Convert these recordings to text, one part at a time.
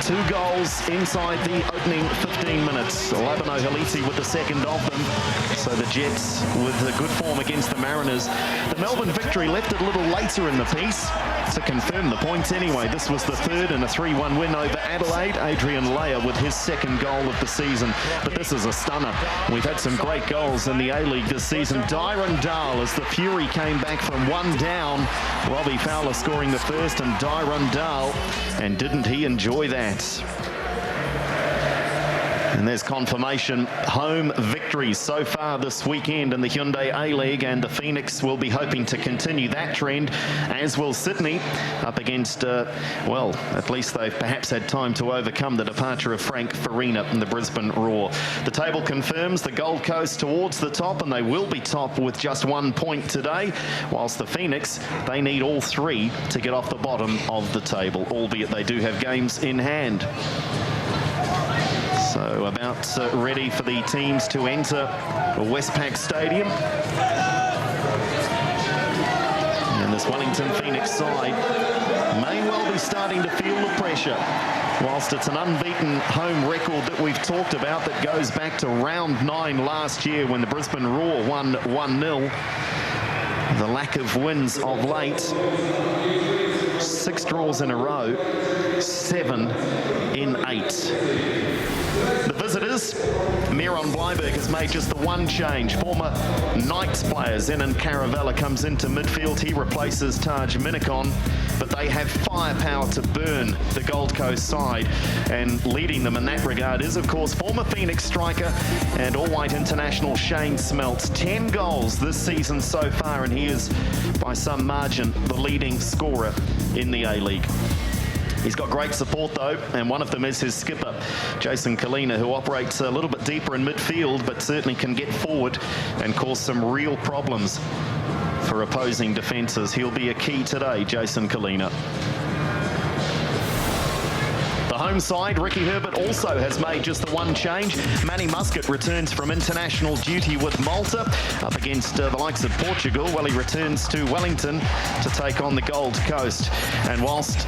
2 goals inside the opening 15 minutes. Labano Haliti with the second of them. So the Jets with a good form against the Mariners. The Melbourne victory left it a little later in the piece to confirm the points anyway. This was the third in a 3-1 win over Adelaide. Adrian Leia with his second goal of the season. But this is a stunner. We've had some great goals in the A-League this season. Dyron Dahl, as the Fury came back from 1 down. Robbie Fowler scoring the first, and Dyron Dahl. And didn't he enjoy that? And there's confirmation. Home victories so far this weekend in the Hyundai A-League, and the Phoenix will be hoping to continue that trend, as will Sydney, up against, well, at least they've perhaps had time to overcome the departure of Frank Farina in the Brisbane Roar. The table confirms the Gold Coast towards the top, and they will be top with just 1 point today, whilst the Phoenix, they need all 3 to get off the bottom of the table, albeit they do have games in hand. So about ready for the teams to enter Westpac Stadium. And this Wellington Phoenix side may well be starting to feel the pressure. Whilst it's an unbeaten home record that we've talked about that goes back to round 9 last year when the Brisbane Roar won 1-0. The lack of wins of late. 6 draws in a row, 7 in 8. The visitors, Miron Bleiberg has made just the one change. Former Knights player Zenon Caravella comes into midfield. He replaces Taj Minikon, but they have firepower to burn the Gold Coast side, and leading them in that regard is, of course, former Phoenix striker and all-white international Shane Smeltz. 10 goals this season so far, and he is, by some margin, the leading scorer in the A-League. He's got great support though, and one of them is his skipper, Jason Kalina, who operates a little bit deeper in midfield, but certainly can get forward and cause some real problems for opposing defences. He'll be a key today, Jason Kalina. The home side, Ricky Herbert, also has made just the one change. Manny Muscat returns from international duty with Malta up against the likes of Portugal. Well, he returns to Wellington to take on the Gold Coast. And whilst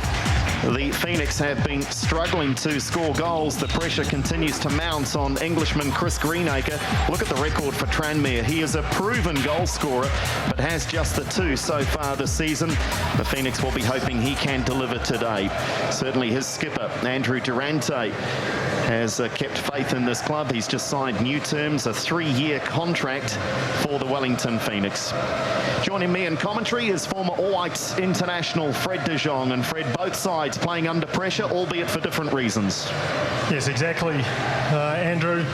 the Phoenix have been struggling to score goals, the pressure continues to mount on Englishman Chris Greenacre. Look at the record for Tranmere. He is a proven goal scorer, but has just the 2 so far this season. The Phoenix will be hoping he can deliver today. Certainly his skipper, Andrew Durante, has kept faith in this club. He's just signed new terms, a 3-year contract for the Wellington Phoenix. Joining me in commentary is former All Whites international Fred de Jong. And Fred, both sides playing under pressure, albeit for different reasons. Yes, exactly, Andrew.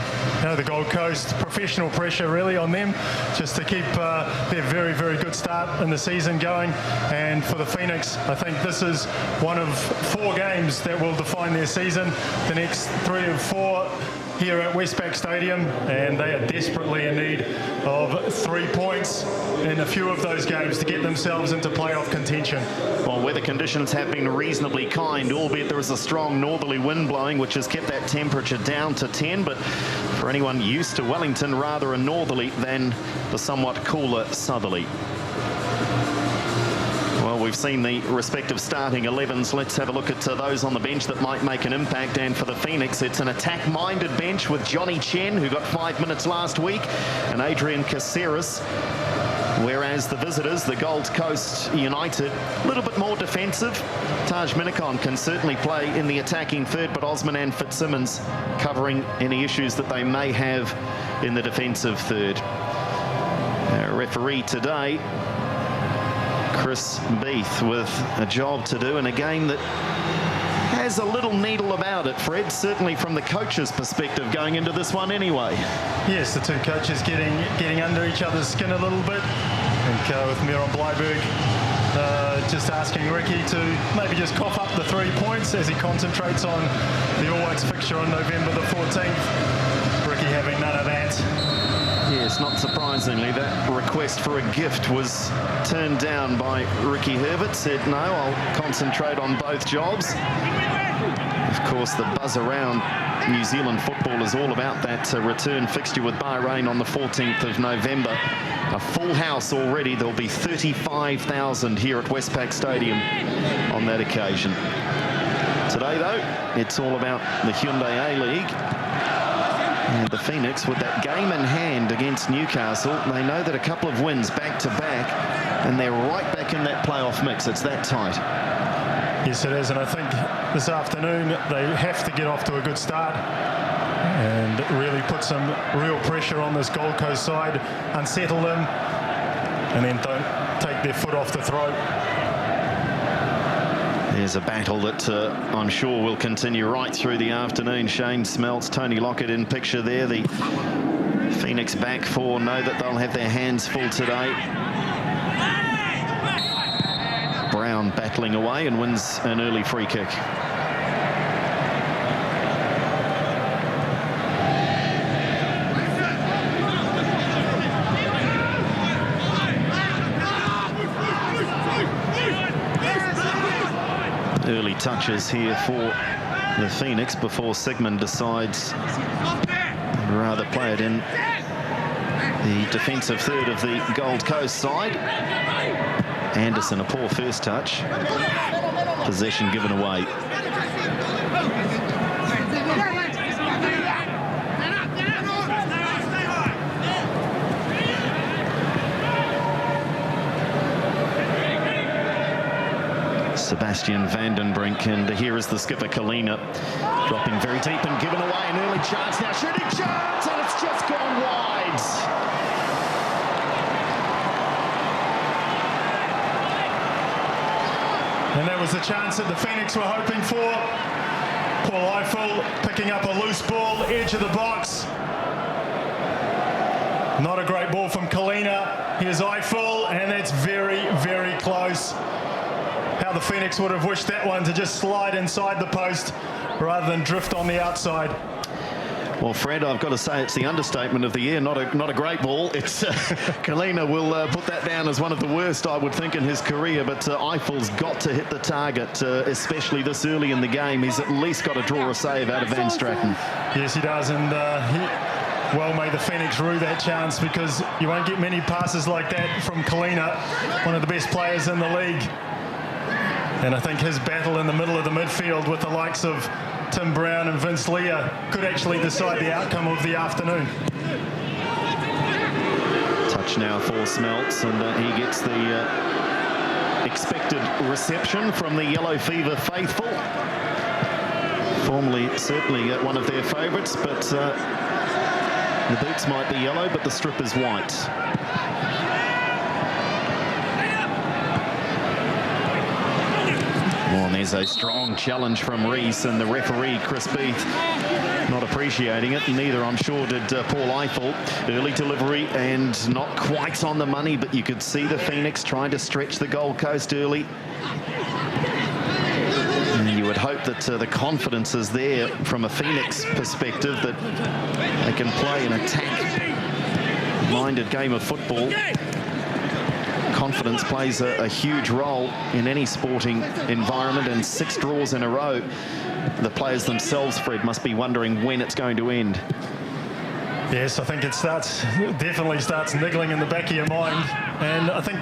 The Gold Coast, professional pressure really on them just to keep their very, very good start in the season going. And for the Phoenix, I think this is one of 4 games that will define their season. The next 3 or 4 here at Westpac Stadium, and they are desperately in need of 3 points in a few of those games to get themselves into playoff contention. Well, weather conditions have been reasonably kind, albeit there is a strong northerly wind blowing, which has kept that temperature down to 10, but for anyone used to Wellington, rather a northerly than the somewhat cooler southerly. Well, we've seen the respective starting 11s. Let's have a look at those on the bench that might make an impact. And for the Phoenix, it's an attack-minded bench with Johnny Chen, who got 5 minutes last week, and Adrian Caceres. Whereas the visitors, the Gold Coast United, a little bit more defensive. Taj Minikon can certainly play in the attacking third, but Osman and Fitzsimmons covering any issues that they may have in the defensive third. Referee today, Chris Beath, with a job to do in a game that has a little needle about it, Fred, certainly from the coach's perspective going into this one anyway. Yes, the 2 coaches getting under each other's skin a little bit. I think with Miron Bleiberg just asking Ricky to maybe just cough up the 3 points as he concentrates on the All Whites fixture on November the 14th. Ricky having none of that. Yes, not surprisingly, that request for a gift was turned down by Ricky Herbert. Said, no, I'll concentrate on both jobs. Of course, the buzz around New Zealand football is all about that return fixture with Bahrain on the 14th of November. A full house already. There'll be 35,000 here at Westpac Stadium on that occasion. Today, though, it's all about the Hyundai A-League. And the Phoenix, with that game in hand against Newcastle, they know that a couple of wins back-to-back, and they're right back in that playoff mix. It's that tight. Yes, it is, and I think this afternoon they have to get off to a good start and really put some real pressure on this Gold Coast side, unsettle them, and then don't take their foot off the throat. There's a battle that I'm sure will continue right through the afternoon. Shane Smelts, Tony Lockett in picture there. The Phoenix back four know that they'll have their hands full today. Brown battling away and wins an early free kick. Early touches here for the Phoenix before Sigmund decides to rather play it in the defensive third of the Gold Coast side. Anderson, a poor first touch. Possession given away. Sebastian Vandenbrink, and here is the skipper Kalina, dropping very deep and given away an early chance. Now shooting chance, and it's just gone wide. And that was the chance that the Phoenix were hoping for. Paul Eiffel picking up a loose ball, edge of the box. Not a great ball from Kalina. Here's Eiffel, and it's very, very close. How the Phoenix would have wished that one to just slide inside the post rather than drift on the outside. Well, Fred, I've got to say it's the understatement of the year. Not a great ball. It's Kalina will put that down as one of the worst, I would think, in his career. But Eiffel's got to hit the target, especially this early in the game. He's at least got to draw a save out of Van Straten. Yes, he does, and well, may the Phoenix rue that chance, because you won't get many passes like that from Kalina, one of the best players in the league. And I think his battle in the middle of the midfield with the likes of Tim Brown and Vince Leah could actually decide the outcome of the afternoon. Touch now for Smelts, and he gets the expected reception from the Yellow Fever faithful. Formerly certainly one of their favourites, but the boots might be yellow, but the strip is white. Oh, and there's a strong challenge from Rees, and the referee, Chris Beath, not appreciating it. Neither, I'm sure, did Paul Eiffel. Early delivery and not quite on the money, but you could see the Phoenix trying to stretch the Gold Coast early. And you would hope that the confidence is there from a Phoenix perspective, that they can play an attack-minded game of football. Confidence plays a huge role in any sporting environment, and 6 draws in a row. The players themselves, Fred, must be wondering when it's going to end. Yes, I think it definitely starts niggling in the back of your mind. And I think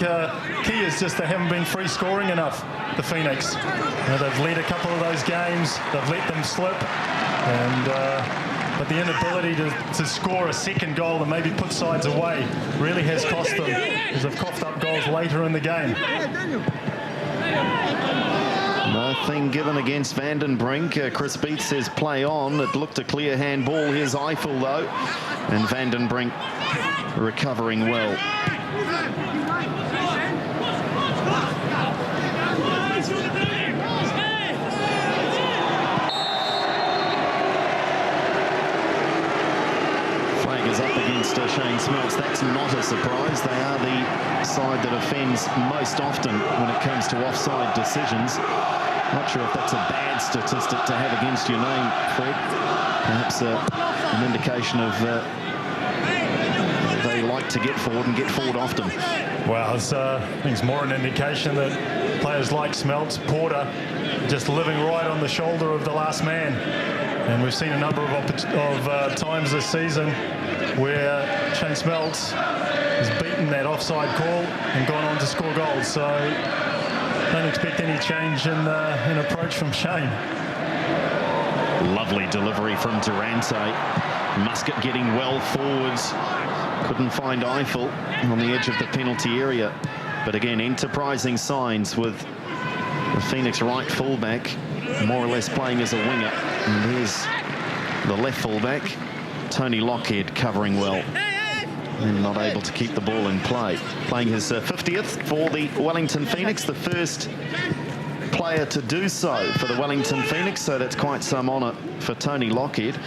key is just they haven't been free scoring enough, the Phoenix. They've led a couple of those games, they've let them slip, and but the inability to score a second goal and maybe put sides away really has cost them, because they've coughed up goals later in the game. Nothing given against Vandenbrink. Chris Beath says play on. It looked a clear handball. Here's Eiffel, though, and Vandenbrink recovering well. Shane Smelts, that's not a surprise. They are the side that offends most often when it comes to offside decisions. Not sure if that's a bad statistic to have against your name, Fred. Perhaps an indication of they like to get forward and get forward often. Well, I think it's more an indication that players like Smelts, Porter, just living right on the shoulder of the last man. And we've seen a number of times this season where Shane Smelts has beaten that offside call and gone on to score goals. So don't expect any change in approach from Shane. Lovely delivery from Durante. Muscat getting well forwards. Couldn't find Eiffel on the edge of the penalty area. But again, enterprising signs with the Phoenix right fullback more or less playing as a winger. And there's the left fullback, Tony Lockhead, covering well and not able to keep the ball in play. Playing his 50th for the Wellington Phoenix, the first player to do so for the Wellington Phoenix, so that's quite some honour for Tony Lockhead,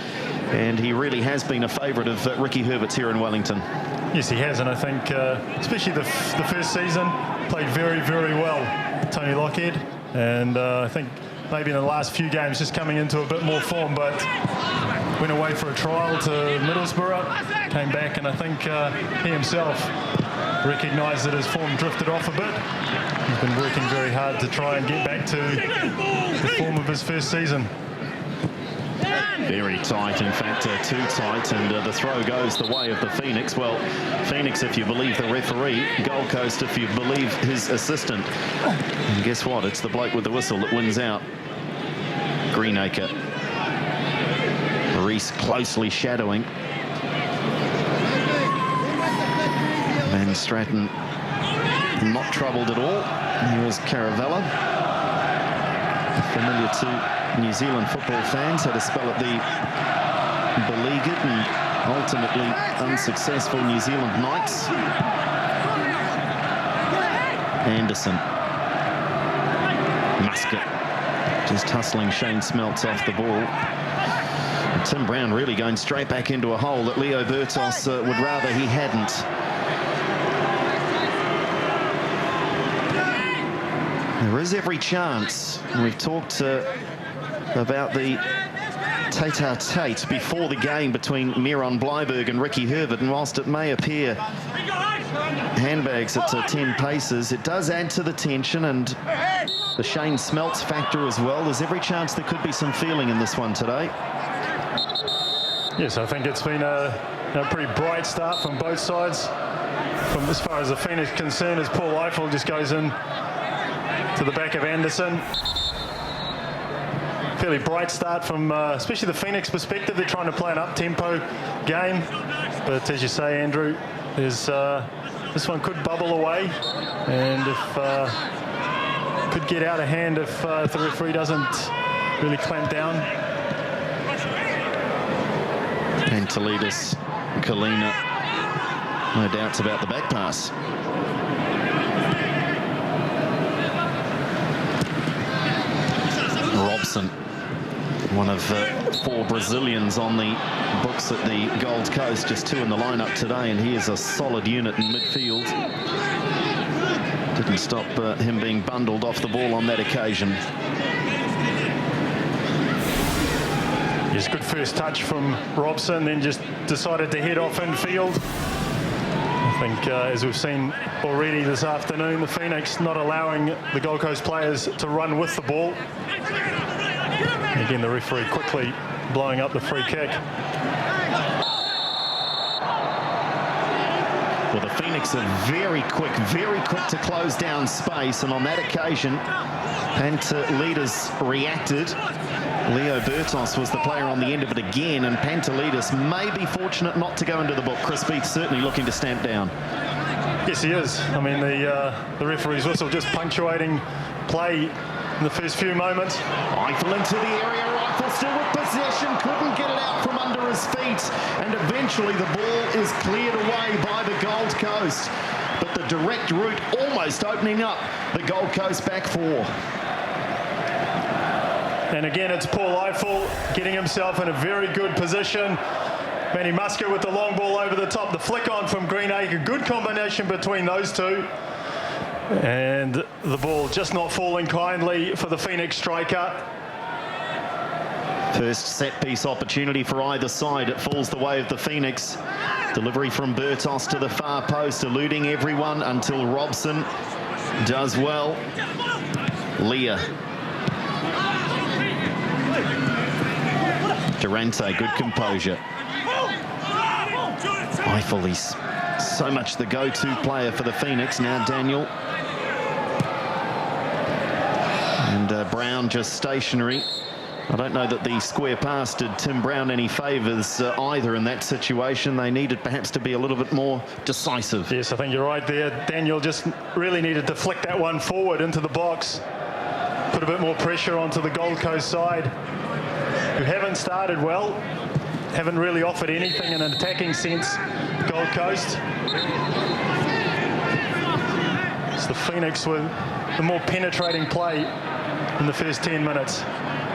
and he really has been a favourite of Ricky Herbert's here in Wellington. Yes, he has, and I think especially the first season, played very, very well, Tony Lockhead, and I think maybe in the last few games just coming into a bit more form, but went away for a trial to Middlesbrough, came back, and I think he himself recognised that his form drifted off a bit. He's been working very hard to try and get back to the form of his first season. Very tight, in fact, too tight, and the throw goes the way of the Phoenix. Well, Phoenix, if you believe the referee, Gold Coast, if you believe his assistant. And guess what? It's the bloke with the whistle that wins out. Greenacre. Reese closely shadowing. Van Stratton not troubled at all. He was Caravella. Familiar to New Zealand football fans, had a spell at the beleaguered and ultimately unsuccessful New Zealand Knights. Anderson. Muscat just hustling Shane Smeltz off the ball. And Tim Brown really going straight back into a hole that Leo Bertos would rather he hadn't. There is every chance, and we've talked about the tete-a-tete before the game between Miron Bleiberg and Ricky Herbert, and whilst it may appear handbags at 10 paces, it does add to the tension and the Shane Smeltz factor as well. There's every chance there could be some feeling in this one today. Yes, I think it's been a pretty bright start from both sides. From as far as the Phoenix is concerned, as Paul Eiffel just goes in to the back of Anderson. Fairly bright start from especially the Phoenix perspective. They're trying to play an up-tempo game, but as you say, Andrew, there's this one could bubble away, and if could get out of hand if the referee doesn't really clamp down. Pantelidis, Kalina, no doubts about the back pass. Robson, one of 4 Brazilians on the books at the Gold Coast, just 2 in the lineup today, and he is a solid unit in midfield. Didn't stop him being bundled off the ball on that occasion. Yes, good first touch from Robson, then just decided to head off infield. I think, as we've seen already this afternoon, the Phoenix not allowing the Gold Coast players to run with the ball. Again, the referee quickly blowing up the free kick. Well, the Phoenix are very quick to close down space, and on that occasion, Pantelidis reacted. Leo Bertos was the player on the end of it again, and Pantelidis may be fortunate not to go into the book. Chris Beath certainly looking to stamp down. Yes, he is. I mean, the referee's whistle just punctuating play in the first few moments. Eiffel into the area, Eiffel still with possession, couldn't get it out from under his feet, and eventually the ball is cleared away by the Gold Coast. But the direct route almost opening up the Gold Coast back 4. And again, it's Paul Eiffel getting himself in a very good position. Manny Muscat with the long ball over the top. The flick on from Greenacre. Good combination between those two. And the ball just not falling kindly for the Phoenix striker. First set-piece opportunity for either side. It falls the way of the Phoenix. Delivery from Bertos to the far post, eluding everyone until Robson does well. Leah. Durante, good composure. Eiffel, he's so much the go-to player for the Phoenix. Now Daniel. And Brown just stationary. I don't know that the square pass did Tim Brown any favours either in that situation. They needed perhaps to be a little bit more decisive. Yes, I think you're right there. Daniel just really needed to flick that one forward into the box. Put a bit more pressure onto the Gold Coast side, who haven't started well, haven't really offered anything in an attacking sense, Gold Coast. It's the Phoenix with the more penetrating play in the first 10 minutes.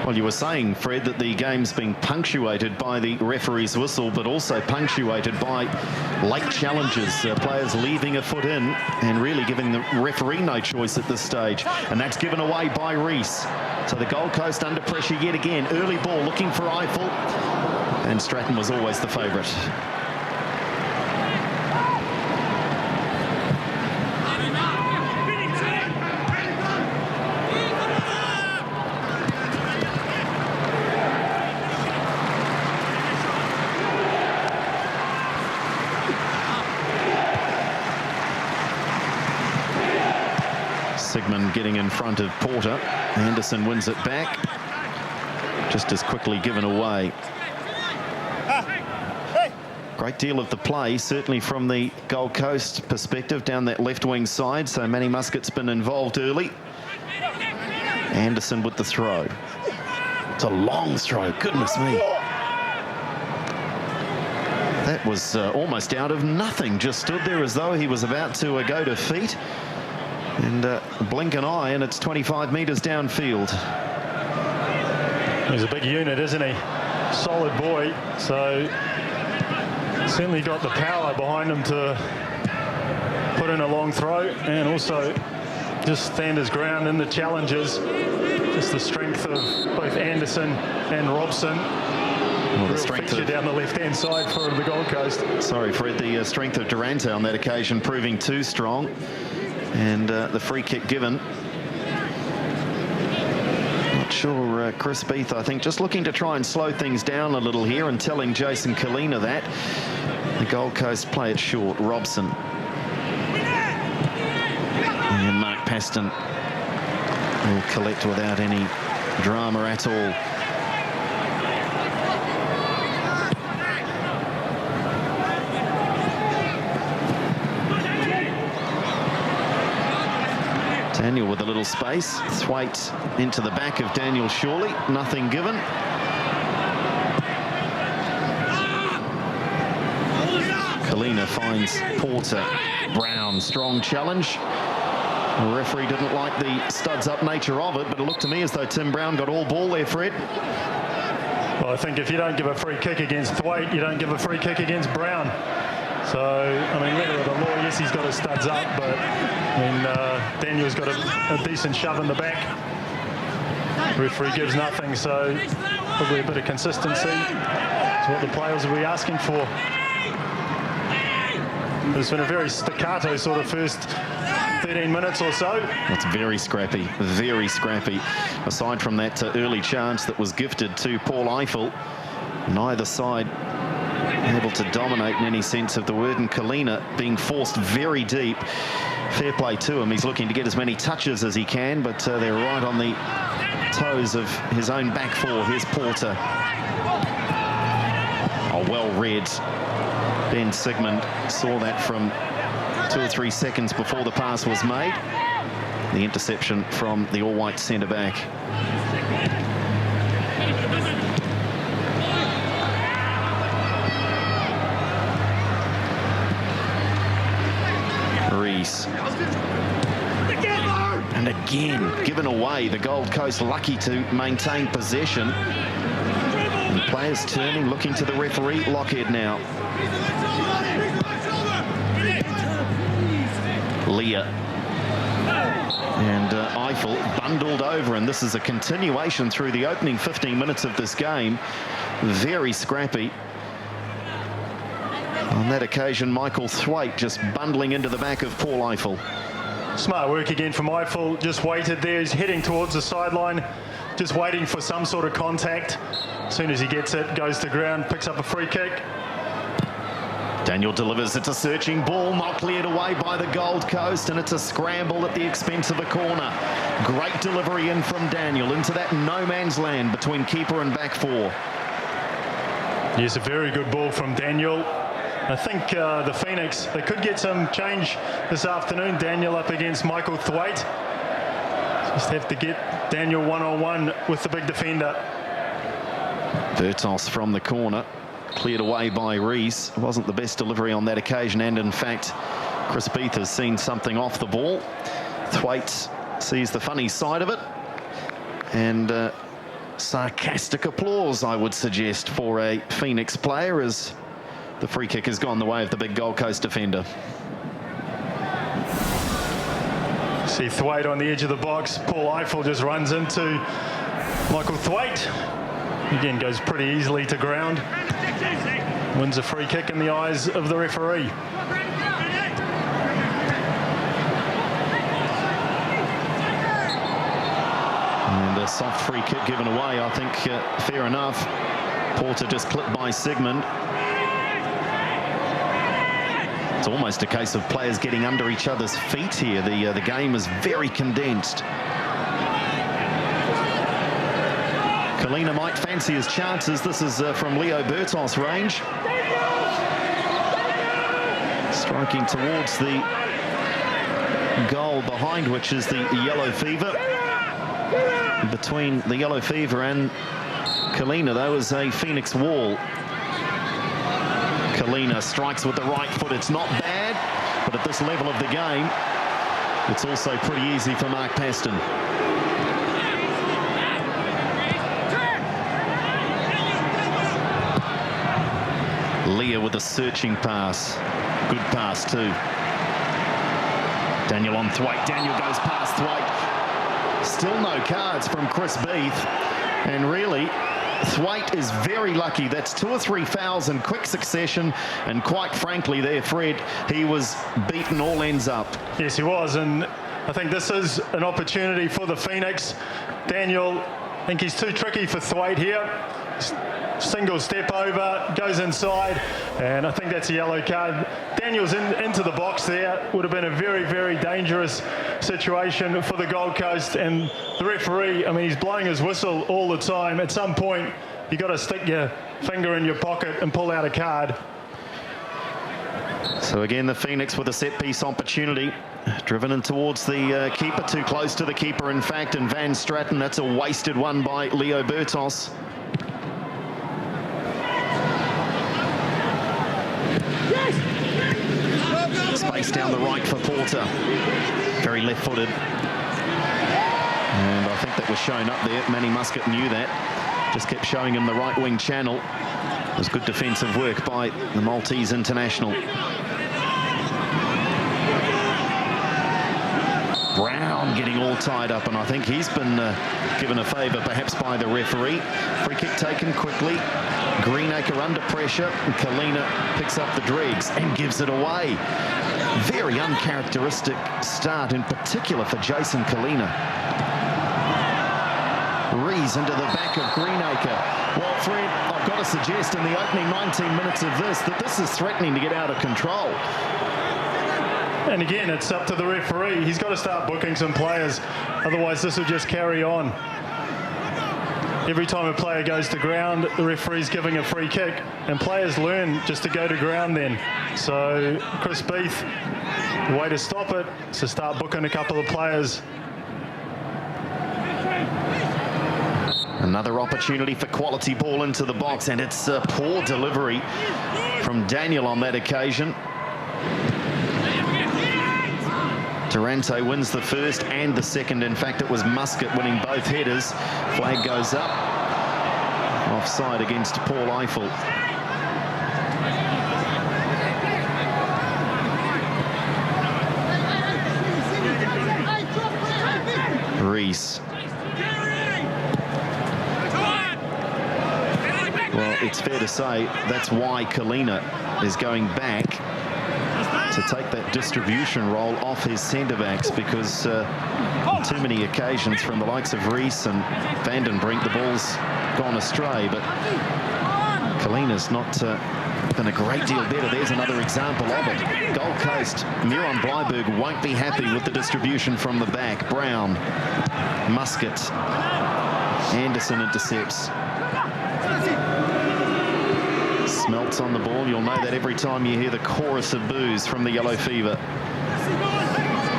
Well, you were saying, Fred, that the game's been punctuated by the referee's whistle, but also punctuated by late challenges, players leaving a foot in and really giving the referee no choice at this stage. And that's given away by Reese. So the Gold Coast under pressure yet again. Early ball looking for Eiffel, and Stratton was always the favourite. Sigmund getting in front of Porter. Anderson wins it back. Just as quickly given away. Great deal of the play, certainly from the Gold Coast perspective, down that left wing side. So Manny Muscat's been involved early. Anderson with the throw. It's a long throw, goodness me. That was almost out of nothing. Just stood there as though he was about to go to feet. And blink an eye, and it's 25 metres downfield. He's a big unit, isn't he? Solid boy. So certainly got the power behind him to put in a long throw, and also just stand his ground in the challenges. Just the strength of both Anderson and Robson. Well, the strength of down the left-hand side for the Gold Coast. Sorry, Fred, the strength of Durante on that occasion proving too strong. And the free kick given. Not sure, Chris Beath, I think, just looking to try and slow things down a little here and telling Jason Kalina that. The Gold Coast play it short. Robson. And Mark Paston will collect without any drama at all. Daniel with a little space. Thwaite into the back of Daniel Shawley. Nothing given. Kalina finds Porter. Brown, strong challenge. The referee didn't like the studs-up nature of it, but it looked to me as though Tim Brown got all ball there, Fred. Well, I think if you don't give a free kick against Thwaite, you don't give a free kick against Brown. So, I mean, letter of the law, yes, he's got his studs up, but I mean, Daniel's got a decent shove in the back. The referee gives nothing, so probably a bit of consistency is what the players will be asking for. It's been a very staccato sort of first 13 minutes or so. It's very scrappy, very scrappy. Aside from that early chance that was gifted to Paul Eiffel, neither side able to dominate in any sense of the word, and Kalina being forced very deep. Fair play to him. He's looking to get as many touches as he can, but they're right on the toes of his own back four. Here's Porter. Oh, well read. Ben Sigmund saw that from 2 or 3 seconds before the pass was made. The interception from the all-white centre-back. Reese. And again, given away. The Gold Coast lucky to maintain possession. And players turning, looking to the referee. Lockhead now. Leah. And Eiffel bundled over, and this is a continuation through the opening 15 minutes of this game. Very scrappy. On that occasion, Michael Thwaite just bundling into the back of Paul Eiffel. Smart work again from Eiffel. Just waited there. He's heading towards the sideline, just waiting for some sort of contact. As soon as he gets it, goes to ground, picks up a free kick. Daniel delivers. It's a searching ball, not cleared away by the Gold Coast, and it's a scramble at the expense of the corner. Great delivery in from Daniel into that no man's land between keeper and back four. Yes, a very good ball from Daniel. I think the Phoenix, they could get some change this afternoon. Daniel up against Michael Thwaite. Just have to get Daniel one-on-one with the big defender. Bertos from the corner, cleared away by Rees. It wasn't the best delivery on that occasion, and in fact, Chris Beath has seen something off the ball. Thwaite sees the funny side of it, and sarcastic applause, I would suggest, for a Phoenix player as the free kick has gone the way of the big Gold Coast defender. See Thwaite on the edge of the box. Paul Eiffel just runs into Michael Thwaite. Again, goes pretty easily to ground. Wins a free kick in the eyes of the referee. And a soft free kick given away, I think, fair enough. Porter just clipped by Sigmund. It's almost a case of players getting under each other's feet here. The game is very condensed. Kalina might fancy his chances. This is from Leo Bertos' range. Striking towards the goal behind which is the Yellow Fever. Between the Yellow Fever and Kalina, though, is a Phoenix wall. Kalina strikes with the right foot. It's not bad, but at this level of the game, it's also pretty easy for Mark Paston. Leah with a searching pass. Good pass too. Daniel on Thwaite. Daniel goes past Thwaite. Still no cards from Chris Beath. And really, Thwaite is very lucky. That's 2 or 3 fouls in quick succession. And quite frankly there, Fred, he was beaten all ends up. Yes, he was. And I think this is an opportunity for the Phoenix. Daniel, I think he's too tricky for Thwaite here. Single step over, goes inside, and I think that's a yellow card. Daniel's into the box there. Would have been a very, very dangerous situation for the Gold Coast, and the referee, I mean, he's blowing his whistle all the time. At some point, you've got to stick your finger in your pocket and pull out a card. So again, the Phoenix with a set-piece opportunity. Driven in towards the keeper, too close to the keeper, in fact, and Van Straten. That's a wasted one by Leo Bertos. Space down the right for Porter. Very left-footed. And I think that was shown up there. Manny Muscat knew that. Just kept showing him the right wing channel. It was good defensive work by the Maltese international. Brown getting all tied up, and I think he's been given a favour perhaps by the referee. Free kick taken quickly. Greenacre under pressure, and Kalina picks up the dregs and gives it away. Very uncharacteristic start, in particular for Jason Kalina. Rees into the back of Greenacre. Well, Fred, I've got to suggest in the opening 19 minutes of this that this is threatening to get out of control. And again, it's up to the referee. He's got to start booking some players, otherwise this will just carry on. Every time a player goes to ground, the referee's giving a free kick, and players learn just to go to ground then. So Chris Beath, the way to stop it is to start booking a couple of players. Another opportunity for quality ball into the box, and it's a poor delivery from Daniel on that occasion. Durante wins the first and the second. In fact, it was Muscat winning both headers. Flag goes up. Offside against Paul Eiffel. Rees. Well, it's fair to say that's why Kalina is going back to take that distribution role off his centre-backs, because on too many occasions from the likes of Rees and Vandenbrink, the ball's gone astray, but Kalina's not been a great deal better. There's another example of it. Gold Coast, Miron Bleiberg won't be happy with the distribution from the back. Brown, Muscat, Anderson intercepts. Smelts on the ball. You'll know that every time you hear the chorus of boos from the Yellow Fever.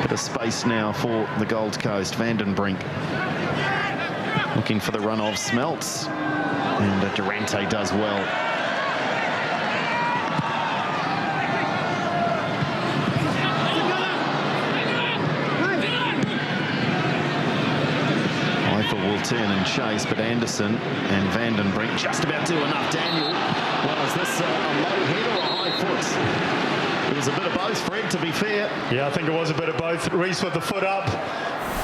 Bit of space now for the Gold Coast. Vandenbrink looking for the run of Smelts. And Durante does well. Will turn and chase, but Anderson and Vandenbrink just about do enough. Daniel, well, is this a low head or a high foot? It was a bit of both, Fred, to be fair. Yeah, I think it was a bit of both. Reese with the foot up.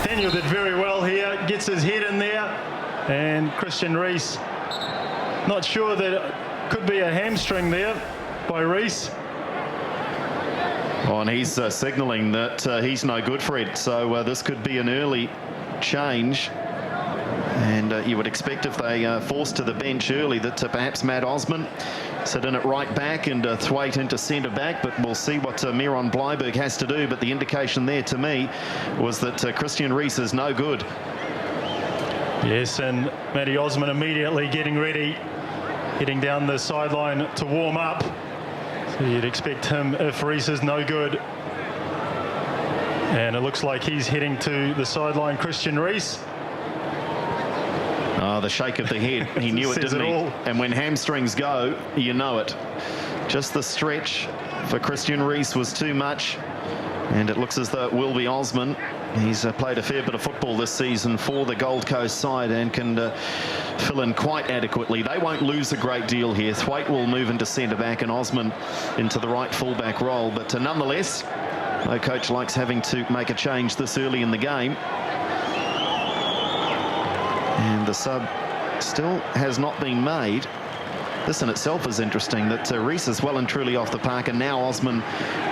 Daniel did very well here, gets his head in there, and Christian Reese, not sure that it could be a hamstring there by Reese. Oh, and he's signalling that he's no good, Fred, so this could be an early change. And you would expect if they forced to the bench early that perhaps Matt Osman sit in at right back and Thwaite into centre back, but we'll see what Miron Bleiberg has to do. But the indication there to me was that Christian Reese is no good. Yes, and Matty Osman immediately getting ready, heading down the sideline to warm up. So you'd expect him, if Reese is no good. And it looks like he's heading to the sideline, Christian Reese. Oh, the shake of the head. He knew it, didn't he? And when hamstrings go, you know it. Just the stretch for Christian Reese was too much. And it looks as though it will be Osman. He's played a fair bit of football this season for the Gold Coast side and can fill in quite adequately. They won't lose a great deal here. Thwaite will move into centre-back and Osman into the right full-back role. But nonetheless, no coach likes having to make a change this early in the game. And the sub still has not been made. This in itself is interesting, that Reese is well and truly off the park, and now Osman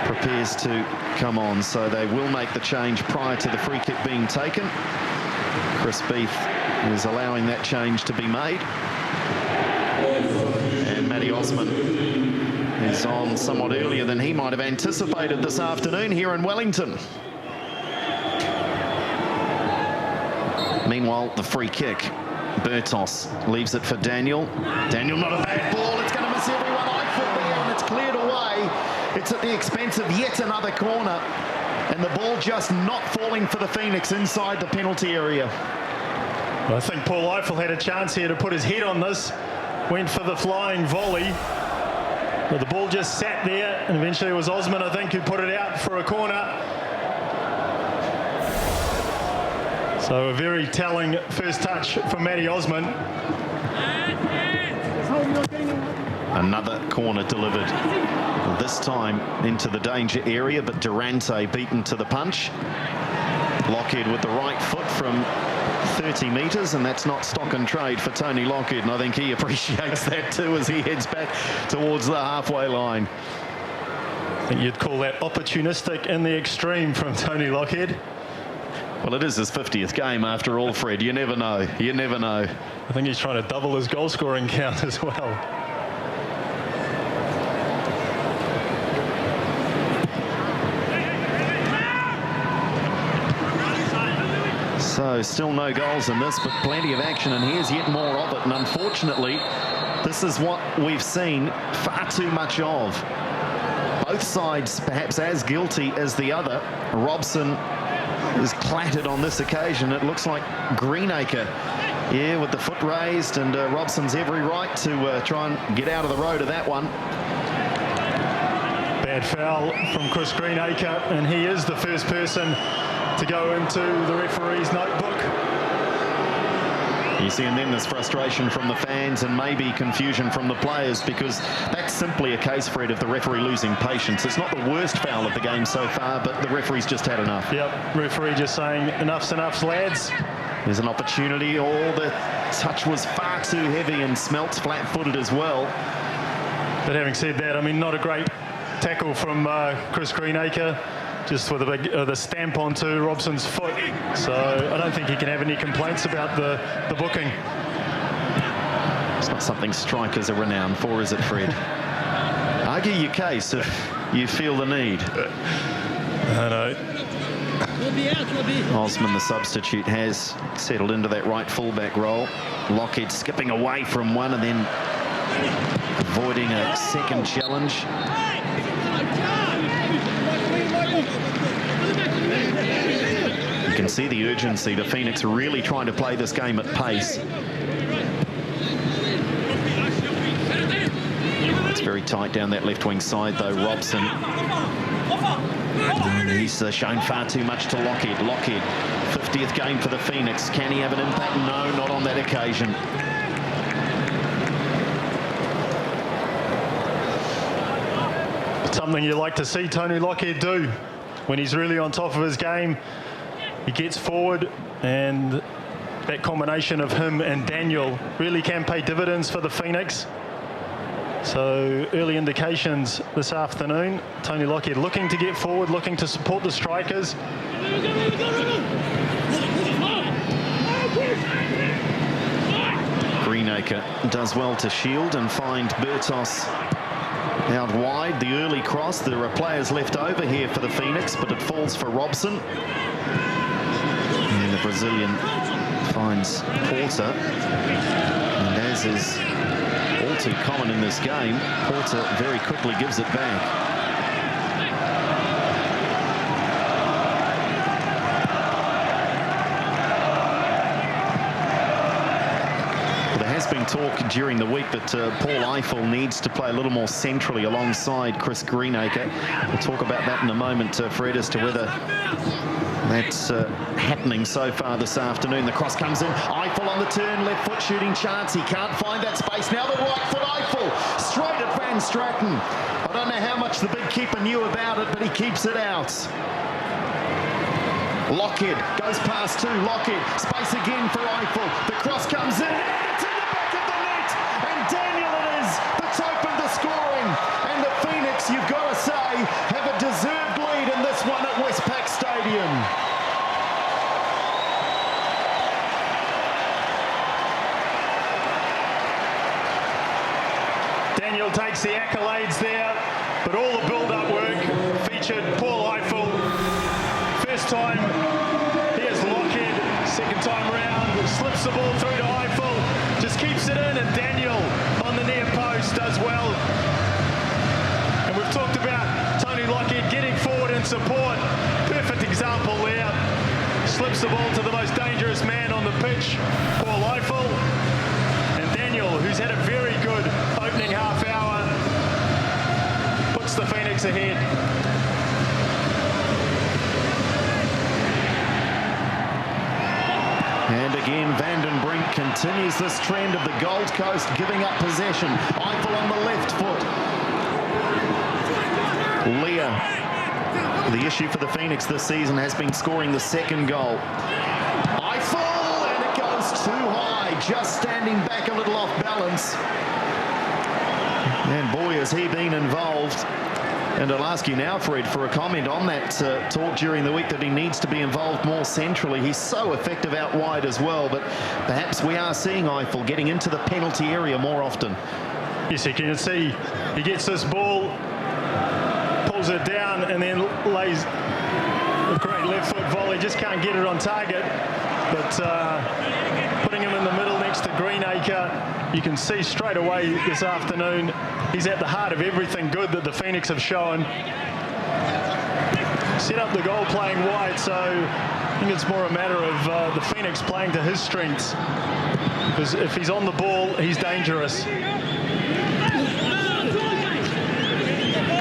prepares to come on. So they will make the change prior to the free kick being taken. Chris Beath is allowing that change to be made. And Matty Osman is on somewhat earlier than he might have anticipated this afternoon here in Wellington. Meanwhile, the free kick. Bertos leaves it for Daniel. Daniel, not a bad ball. It's going to miss everyone. Eichel there, and it's cleared away. It's at the expense of yet another corner. And the ball just not falling for the Phoenix inside the penalty area. I think Paul Eichel had a chance here to put his head on this. Went for the flying volley. But the ball just sat there, and eventually it was Osman, I think, who put it out for a corner. So a very telling first touch from Matty Osman. Another corner delivered. This time into the danger area, but Durante beaten to the punch. Lockhead with the right foot from 30 metres, and that's not stock and trade for Tony Lockhead, and I think he appreciates that too as he heads back towards the halfway line. I think you'd call that opportunistic in the extreme from Tony Lockhead. Well, it is his 50th game after all, Fred. You never know. You never know. I think he's trying to double his goal-scoring count as well. So still no goals in this, but plenty of action, and here's yet more of it. And unfortunately, this is what we've seen far too much of. Both sides perhaps as guilty as the other. Robson is clattered on this occasion. It looks like Greenacre, yeah, with the foot raised, and Robson's every right to try and get out of the road of that one. Bad foul from Chris Greenacre, and he is the first person to go into the referee's notebook. You see, and then there's frustration from the fans and maybe confusion from the players, because that's simply a case, Fred, of the referee losing patience. It's not the worst foul of the game so far, but the referee's just had enough. Yep, referee just saying enough's enough, lads. There's an opportunity. Oh, the touch was far too heavy, and Smelt's flat-footed as well. But having said that, I mean, not a great tackle from Chris Greenacre. Just with a big the stamp onto Robson's foot. So I don't think he can have any complaints about the booking. It's not something strikers are renowned for, is it, Fred? Argue your case if you feel the need. I know. Osman, the substitute, has settled into that right fullback role. Lockheed skipping away from one and then avoiding a second challenge. You can see the urgency. The Phoenix are really trying to play this game at pace. It's very tight down that left wing side though. Robson. And he's shown far too much to Lockheed. Lockheed, 50th game for the Phoenix. Can he have an impact? No, not on that occasion. Something you like to see Tony Lockheed do when he's really on top of his game. He gets forward, and that combination of him and Daniel really can pay dividends for the Phoenix. So early indications this afternoon. Tony Lockheed looking to get forward, looking to support the strikers. Greenacre does well to shield and find Bertos out wide. The early cross. There are players left over here for the Phoenix, but it falls for Robson. And the Brazilian finds Porter. And as is all too common in this game, Porter very quickly gives it back. There has been talk during the week that Paul Eiffel needs to play a little more centrally alongside Chris Greenacre. We'll talk about that in a moment, Fred, as to whether that's happening so far this afternoon. The cross comes in. Eiffel on the turn, left foot shooting chance. He can't find that space. Now the right foot Eiffel, straight at Van Straten. I don't know how much the big keeper knew about it, but he keeps it out. Lockheed goes past two. Lockheed, space again for Eiffel. The cross comes in. It's in the back of the net. And Daniel it is that's opened the scoring. And the Phoenix, you've got to say, have a deserved lead in this one at Westpac Stadium. Daniel takes the accolades there, but all the build-up work featured Paul Eiffel. First time, here's Lockheed. Second time round, slips the ball through to Eiffel, just keeps it in, and Daniel on the near post does well. And we've talked about Tony Lockheed getting forward in support. Perfect example there. Slips the ball to the most dangerous man on the pitch, Paul Eiffel. And Daniel, who's had a very good opening half hour, puts the Phoenix ahead. And again, Vandenbrink continues this trend of the Gold Coast giving up possession. Eiffel on the left foot. Leah. The issue for the Phoenix this season has been scoring the second goal. Eiffel, and it goes too high, just standing back a little off balance. And boy, has he been involved. And I'll ask you now, Fred, for a comment on that talk during the week that he needs to be involved more centrally. He's so effective out wide as well, but perhaps we are seeing Eiffel getting into the penalty area more often. Yes, you can see he gets this ball, pulls it down, and then lays a great left foot volley. Just can't get it on target, but putting him in the middle next to Greenacre, you can see straight away this afternoon he's at the heart of everything good that the Phoenix have shown. Set up the goal playing wide, so I think it's more a matter of the Phoenix playing to his strengths, because if he's on the ball, he's dangerous.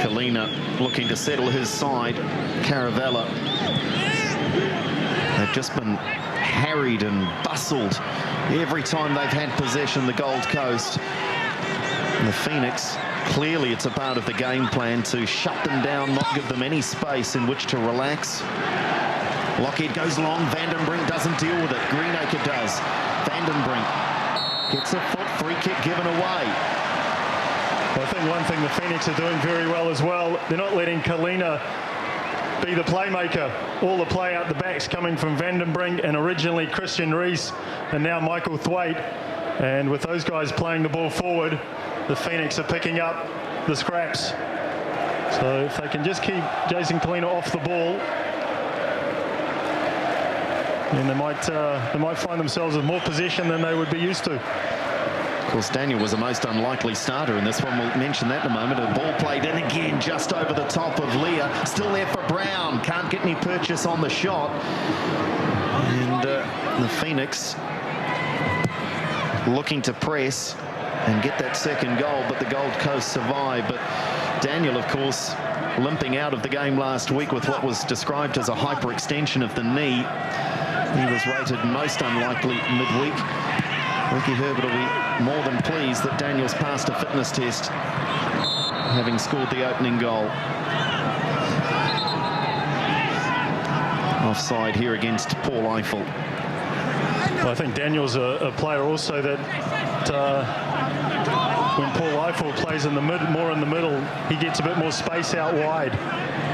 Kalina looking to settle his side. Caravella. They've just been harried and bustled every time they've had possession, the Gold Coast. And the Phoenix, clearly it's a part of the game plan to shut them down, not give them any space in which to relax. Lockheed goes long. Vandenbrink doesn't deal with it. Greenacre does. Vandenbrink gets a foot. Free kick given away. Well, I think one thing the Phoenix are doing very well as well, they're not letting Kalina be the playmaker. All the play out the back's coming from Vandenbrink and originally Christian Rees and now Michael Thwaite. And with those guys playing the ball forward, the Phoenix are picking up the scraps. So if they can just keep Jason Kalina off the ball, then they might find themselves with more possession than they would be used to. Of course, Daniel was the most unlikely starter in this one. We'll mention that in a moment. A ball played in again, just over the top of Leah. Still there for Brown. Can't get any purchase on the shot. And the Phoenix looking to press and get that second goal, but the Gold Coast survive. But Daniel, of course, limping out of the game last week with what was described as a hyperextension of the knee. He was rated most unlikely midweek. Ricky Herbert will be more than pleased that Daniel's passed a fitness test, having scored the opening goal. Offside here against Paul Eiffel. Well, I think Daniel's a player also that when Paul Eiffel plays in the more in the middle, he gets a bit more space out wide.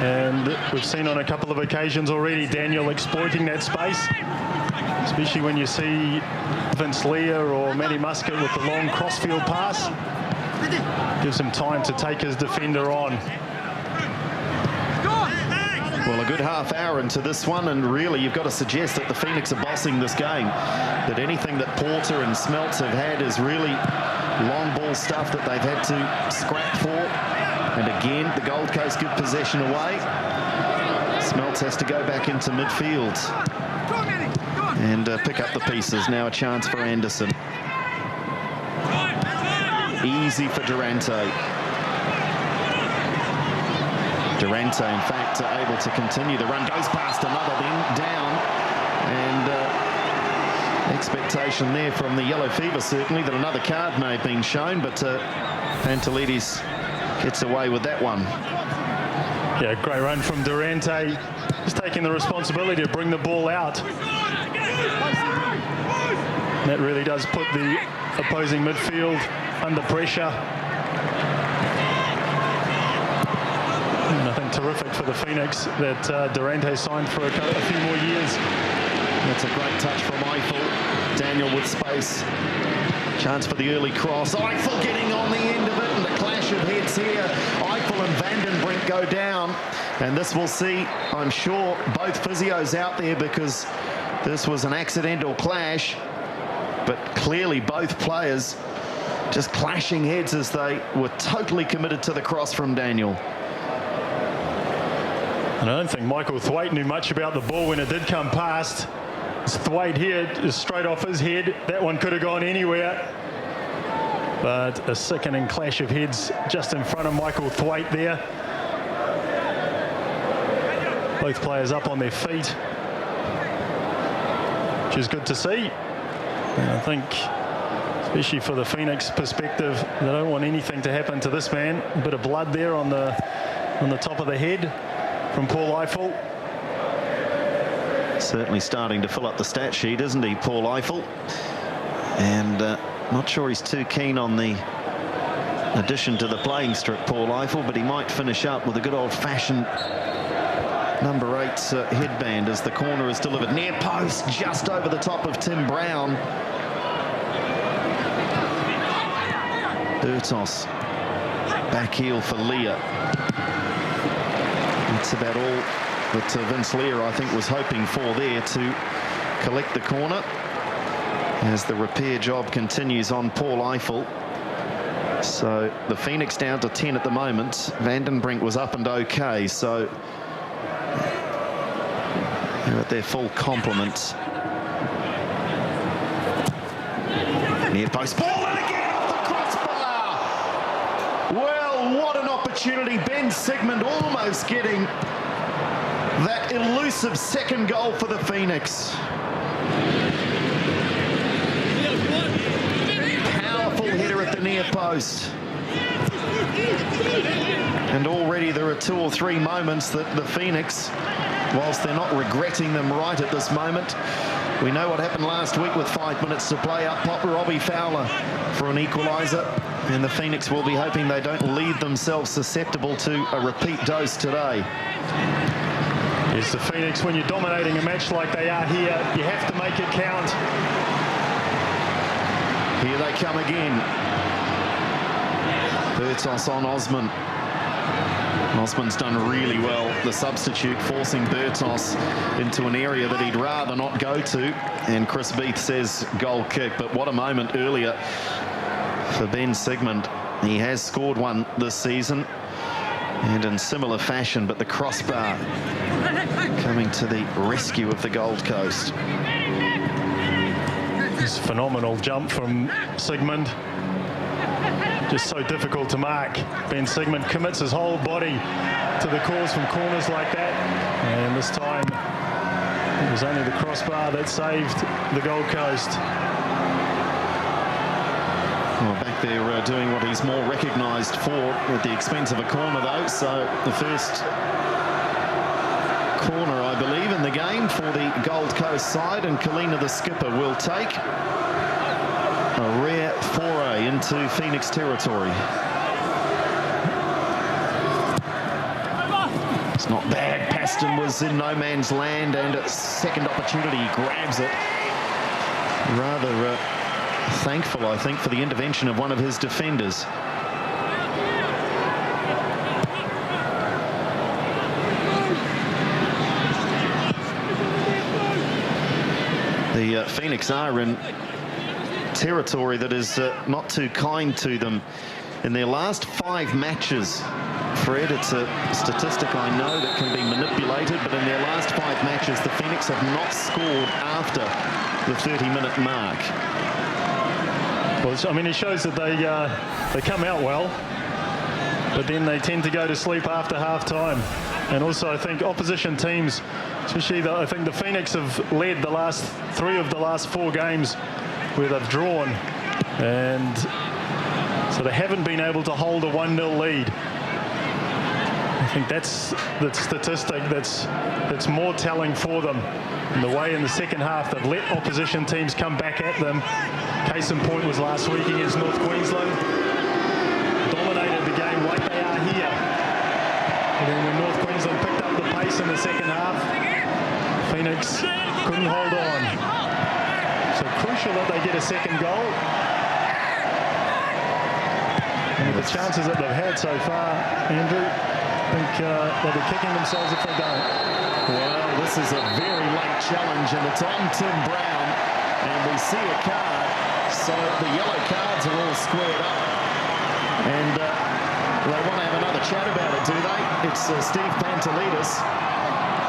And we've seen on a couple of occasions already Daniel exploiting that space, especially when you see Vince Leah or Matty Muscat with the long crossfield pass. Gives him time to take his defender on. Well, a good half hour into this one, and really you've got to suggest that the Phoenix are bossing this game. That anything that Porter and Smeltz have had is really long ball stuff that they've had to scrap for. And again, the Gold Coast good possession away. Smeltz has to go back into midfield and pick up the pieces. Now a chance for Anderson. Easy for Durante. Durante, in fact, able to continue the run. Goes past another, then down. And expectation there from the Yellow Fever, certainly, that another card may have been shown, but Pantelides gets away with that one. Yeah, great run from Durante. He's taking the responsibility to bring the ball out. And that really does put the opposing midfield under pressure. And I think terrific for the Phoenix that Durante signed for a few more years. That's a great touch from Eiffel. Daniel with space. Chance for the early cross. Eiffel getting on the end of it, and the clash of heads here. Eiffel and Vandenbrink go down, and this will see, I'm sure, both physios out there, because this was an accidental clash, but clearly both players just clashing heads as they were totally committed to the cross from Daniel. And I don't think Michael Thwaite knew much about the ball when it did come past. Thwaite here is straight off his head. That one could have gone anywhere. But a sickening clash of heads just in front of Michael Thwaite there. Both players up on their feet, which is good to see. And I think, especially for the Phoenix perspective, they don't want anything to happen to this man. A bit of blood there on the top of the head from Paul Eiffel. Certainly starting to fill up the stat sheet, isn't he, Paul Eiffel? And not sure he's too keen on the addition to the playing strip, Paul Eiffel, but he might finish up with a good old-fashioned number 8 headband as the corner is delivered. Near post, just over the top of Tim Brown. Bertos, back heel for Leah. That's about all that Vince Leah, I think, was hoping for there, to collect the corner as the repair job continues on Paul Eiffel. So the Phoenix down to 10 at the moment. Vandenbrink was up and okay, so they're at their full complement. Near post ball, and again off the crossbar. Well, what an opportunity. Ben Sigmund almost getting that elusive second goal for the Phoenix. Powerful header at the near post. And already there are 2 or 3 moments that the Phoenix, whilst they're not regretting them right at this moment, we know what happened last week with 5 minutes to play. Up pop Robbie Fowler for an equaliser, and the Phoenix will be hoping they don't leave themselves susceptible to a repeat dose today. Yes, the Phoenix, when you're dominating a match like they are here, you have to make it count. Here they come again. Bertos on Osman. Osman's done really well, the substitute, forcing Bertos into an area that he'd rather not go to. And Chris Beath says goal kick, but what a moment earlier for Ben Sigmund. He has scored one this season, and in similar fashion, but the crossbar coming to the rescue of the Gold Coast. This phenomenal jump from Sigmund. Just so difficult to mark. Ben Sigmund commits his whole body to the cause from corners like that. And this time, it was only the crossbar that saved the Gold Coast. Well, back there doing what he's more recognised for at the expense of a corner, though. So the first corner, I believe, in the game for the Gold Coast side, and Kalina, the skipper, will take a rare foray into Phoenix territory. It's not bad. Paston was in no man's land, and a second opportunity, he grabs it. Rather thankful, I think, for the intervention of one of his defenders. The Phoenix are in territory that is not too kind to them. In their last 5 matches, Fred, it's a statistic I know that can be manipulated, but in their last 5 matches, the Phoenix have not scored after the 30-minute mark. Well, I mean, it shows that they come out well, but then they tend to go to sleep after half-time. And also, I think opposition teams, especially I think the Phoenix have led the last 3 of the last 4 games where they've drawn, and so they haven't been able to hold a 1-0 lead. I think that's the statistic that's more telling for them. In the way in the second half they've let opposition teams come back at them. Case in point was last week against North Queensland. Dominated the game like they are here. And then when North Queensland picked up the pace in the second half, Phoenix couldn't hold on. So crucial that they get a second goal. And with the chances that they've had so far, Andrew, I think they'll be kicking themselves if they don't. Well, this is a very late challenge, and it's on Tim Brown, and we see a card. So the yellow cards are all squared up, and they want to have another chat about it, do they? It's Steve Pantelidis,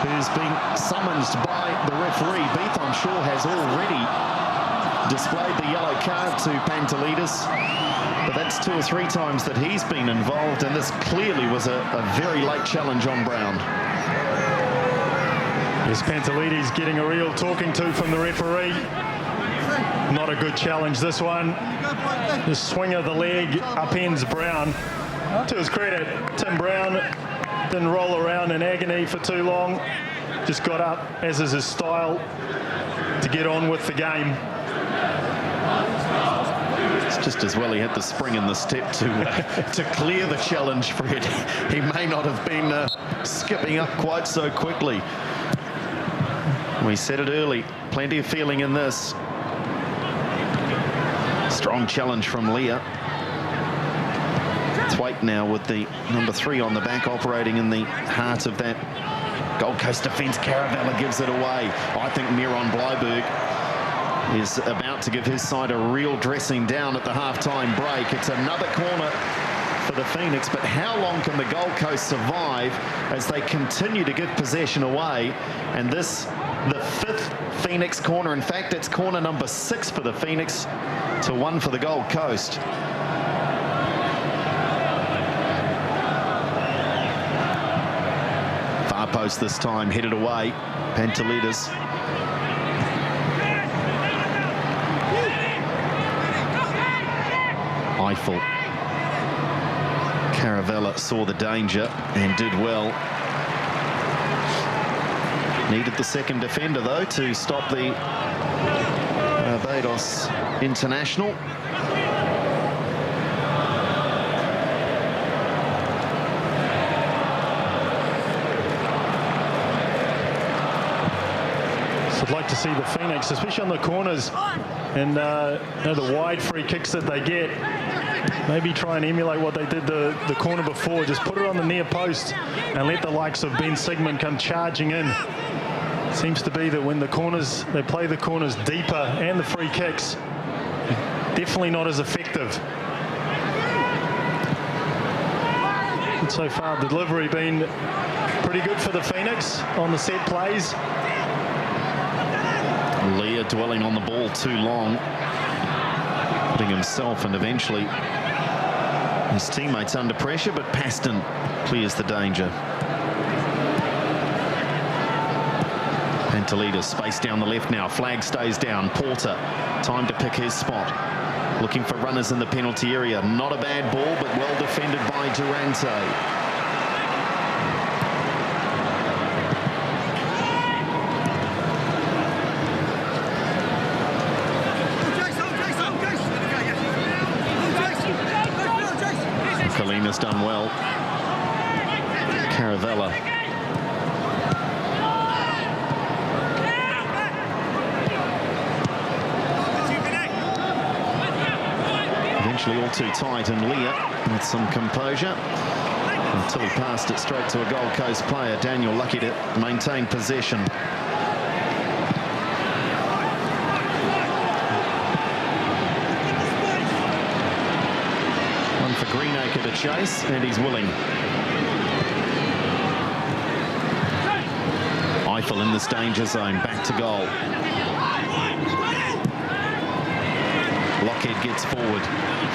who's been summoned by the referee. Beath, I'm sure, has already displayed the yellow card to Pantelidis, but that's 2 or 3 times that he's been involved, and this clearly was a very late challenge on Brown. Yes, Pantelidis getting a real talking to from the referee. Not a good challenge, this one. The swing of the leg upends Brown. To his credit, Tim Brown didn't roll around in agony for too long. Just got up, as is his style, to get on with the game. It's just as well he had the spring in the step to clear the challenge, Fred. He may not have been skipping up quite so quickly. We said it early, plenty of feeling in this. Strong challenge from Leah. Thwaite now with the number 3 on the back, operating in the heart of that Gold Coast defence. Caravella gives it away. I think Miron Bleiberg is about to give his side a real dressing down at the half-time break. It's another corner for the Phoenix, but how long can the Gold Coast survive as they continue to give possession away? And this, the 5th Phoenix corner. In fact, it's corner number 6 for the Phoenix to 1 for the Gold Coast. Far post this time, headed away. Pantelidis. Eiffel. Caravella saw the danger and did well. Needed the second defender, though, to stop the Barbados international. So I'd like to see the Phoenix, especially on the corners and the wide free kicks that they get, maybe try and emulate what they did the corner before. Just put it on the near post and let the likes of Ben Sigmund come charging in. Seems to be that when the corners, they play the corners deeper and the free kicks, definitely not as effective. And so far, the delivery been pretty good for the Phoenix on the set plays. Leah dwelling on the ball too long, putting himself and eventually his teammates under pressure, but Paston clears the danger. Pantalidis, space down the left now. Flag stays down. Porter, time to pick his spot. Looking for runners in the penalty area. Not a bad ball, but well defended by Durante. Kalina's done well. Caravella. Eventually all too tight, and Leah with some composure until he passed it straight to a Gold Coast player. Daniel lucky to maintain possession. One for Greenacre to chase, and he's willing. Eiffel in this danger zone, back to goal. Lockhead gets forward,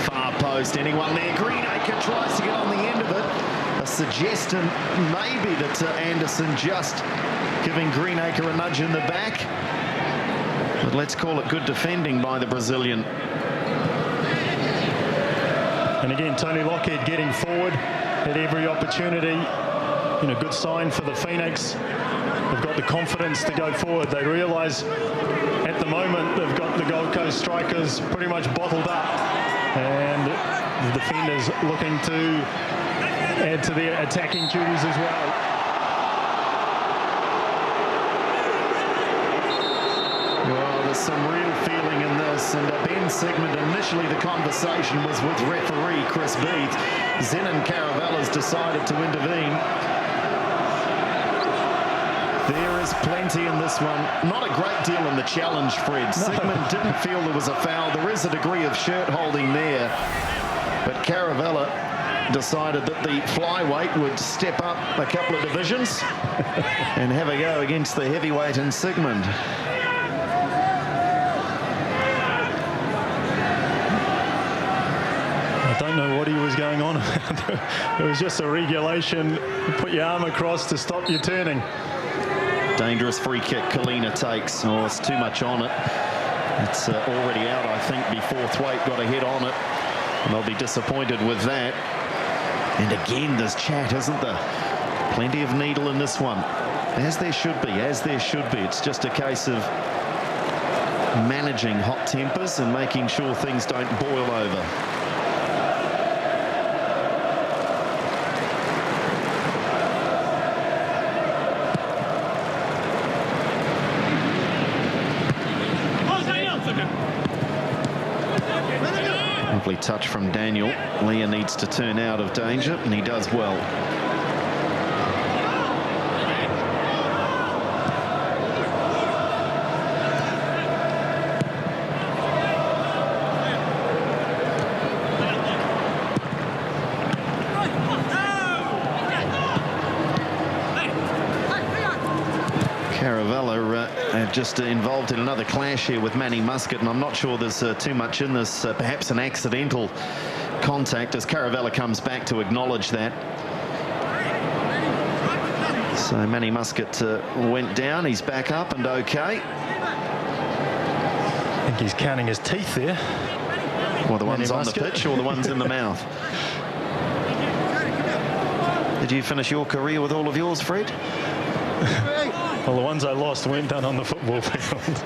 far post, anyone there? Greenacre tries to get on the end of it. A suggestion maybe that Anderson just giving Greenacre a nudge in the back. But let's call it good defending by the Brazilian. And again, Tony Lockhead getting forward at every opportunity. You know, good sign for the Phoenix. They've got the confidence to go forward. They realise at the moment they've got the Gold Coast strikers pretty much bottled up, and the defenders looking to add to their attacking duties as well. Well, there's some real feeling in this, and Ben Sigmund, initially the conversation was with referee Chris Beath. Zenon Caravella's decided to intervene. There is plenty in this one. Not a great deal in the challenge, Fred. No. Sigmund didn't feel there was a foul. There is a degree of shirt holding there. But Caravella decided that the flyweight would step up a couple of divisions and have a go against the heavyweight in Sigmund. I don't know what he was going on. It was just a regulation. You put your arm across to stop you turning. Dangerous free kick Kalina takes. Oh, it's too much on it. It's already out, I think, before Thwaite got a head on it. And they'll be disappointed with that. And again, there's chat, isn't there? Plenty of needle in this one. As there should be, as there should be. It's just a case of managing hot tempers and making sure things don't boil over. Lovely touch from Daniel. Leah needs to turn out of danger, and he does well. Caravella just involved in another clash here with Manny Muscat, and I'm not sure there's too much in this, perhaps an accidental contact as Caravella comes back to acknowledge that. So Manny Muscat went down, he's back up and okay. I think he's counting his teeth there. Well, the ones on the pitch or the ones in the mouth? Did you finish your career with all of yours, Fred? Well, the ones I lost weren't done on the football field.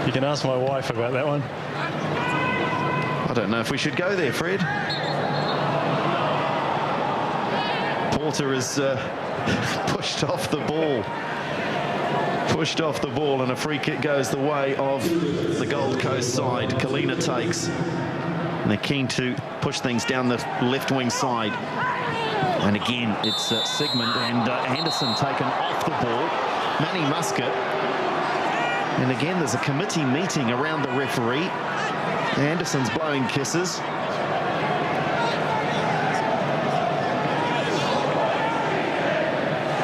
You can ask my wife about that one. I don't know if we should go there, Fred. Porter is pushed off the ball. Pushed off the ball, and a free kick goes the way of the Gold Coast side. Kalina takes. And they're keen to push things down the left wing side. And again, it's Sigmund and Anderson taken off the ball. Manny Muscat. And again, there's a committee meeting around the referee. Anderson's blowing kisses.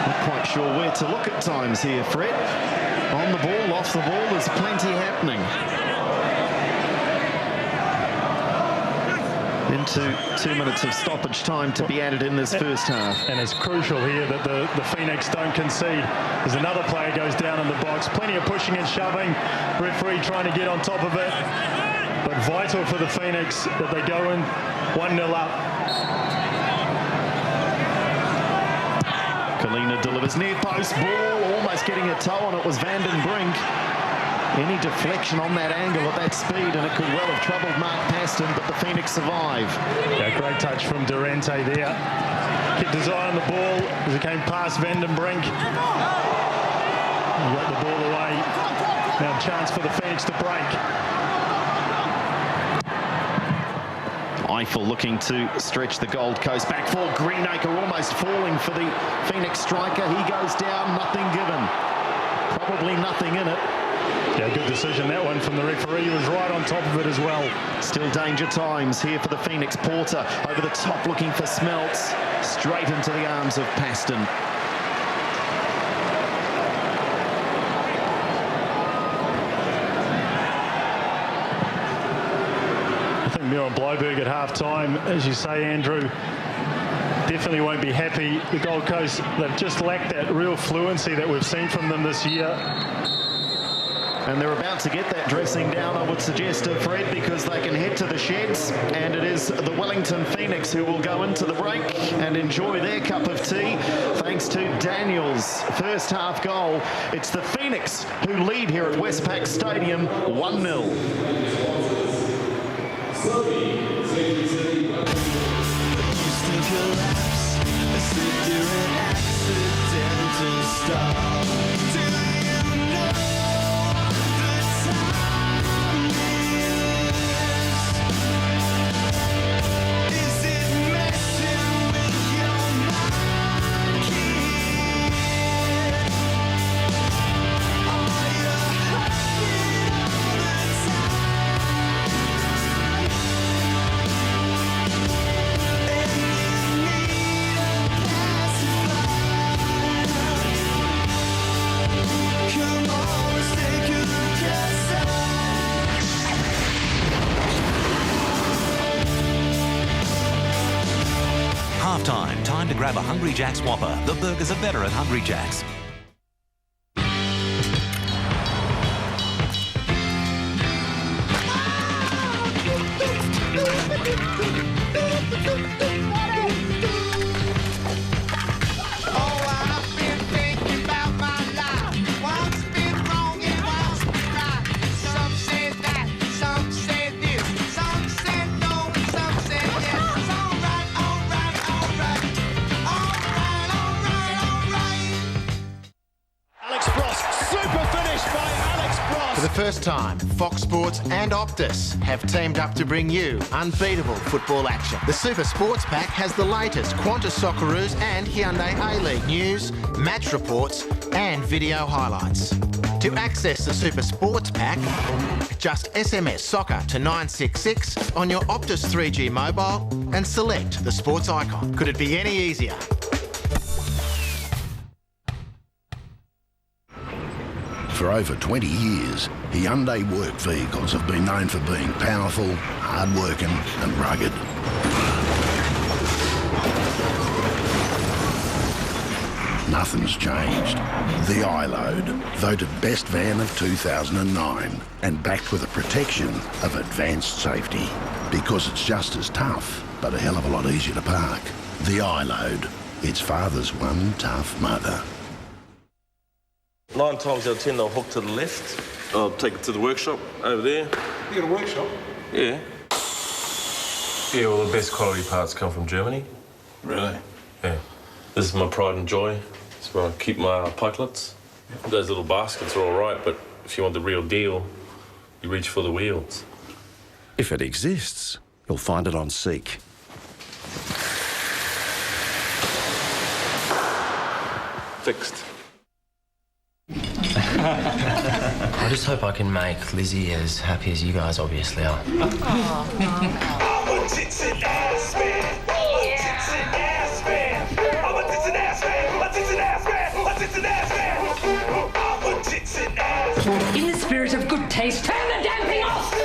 Not quite sure where to look at times here, Fred. On the ball, off the ball, there's plenty happening. Into 2 minutes of stoppage time to be added in this first half. And it's crucial here that the Phoenix don't concede. As another player goes down in the box, plenty of pushing and shoving. Referee trying to get on top of it. But vital for the Phoenix that they go in 1-0 up. Kalina delivers near post ball, almost getting a toe on it was Van den Brink. Any deflection on that angle at that speed and it could well have troubled Mark Paston, but the Phoenix survive. Yeah, great touch from Durante there. Kept his eye on the ball as it came past Van den Brink. He got the ball away. Now a chance for the Phoenix to break. Eiffel looking to stretch the Gold Coast back for Greenacre, almost falling for the Phoenix striker. He goes down, nothing given. Probably nothing in it. Yeah, good decision that one from the referee. He was right on top of it as well. Still danger times here for the Phoenix. Porter over the top looking for Smelts. Straight into the arms of Paston. Miron Blyberg at half-time, as you say, Andrew, definitely won't be happy. The Gold Coast, they've just lacked that real fluency that we've seen from them this year. And they're about to get that dressing down, I would suggest, Fred, because they can head to the sheds, and it is the Wellington Phoenix who will go into the break and enjoy their cup of tea thanks to Daniel's first half goal. It's the Phoenix who lead here at Westpac Stadium 1-0. Half-time, time to grab a Hungry Jack's Whopper. The burgers are better at Hungry Jack's. For the first time, Fox Sports and Optus have teamed up to bring you unbeatable football action. The Super Sports Pack has the latest Qantas Socceroos and Hyundai A-League news, match reports and video highlights. To access the Super Sports Pack, just SMS soccer to 966 on your Optus 3G mobile and select the sports icon. Could it be any easier? For over 20 years, Hyundai work vehicles have been known for being powerful, hard-working and rugged. Nothing's changed. The iLoad, voted best van of 2009 and backed with a protection of advanced safety. Because it's just as tough, but a hell of a lot easier to park. The iLoad, its father's one tough mother. 9 times out of 10 they'll hook to the left. I'll take it to the workshop over there. You got a workshop? Yeah. Yeah, well, the best quality parts come from Germany. Really? Yeah. This is my pride and joy. It's where I keep my pikelets. Those little baskets are all right, but if you want the real deal, you reach for the wheels. If it exists, You'll find it on Seek. Fixed. I just hope I can make Lizzie as happy as you guys obviously are. In the spirit of good taste, turn the damn thing off!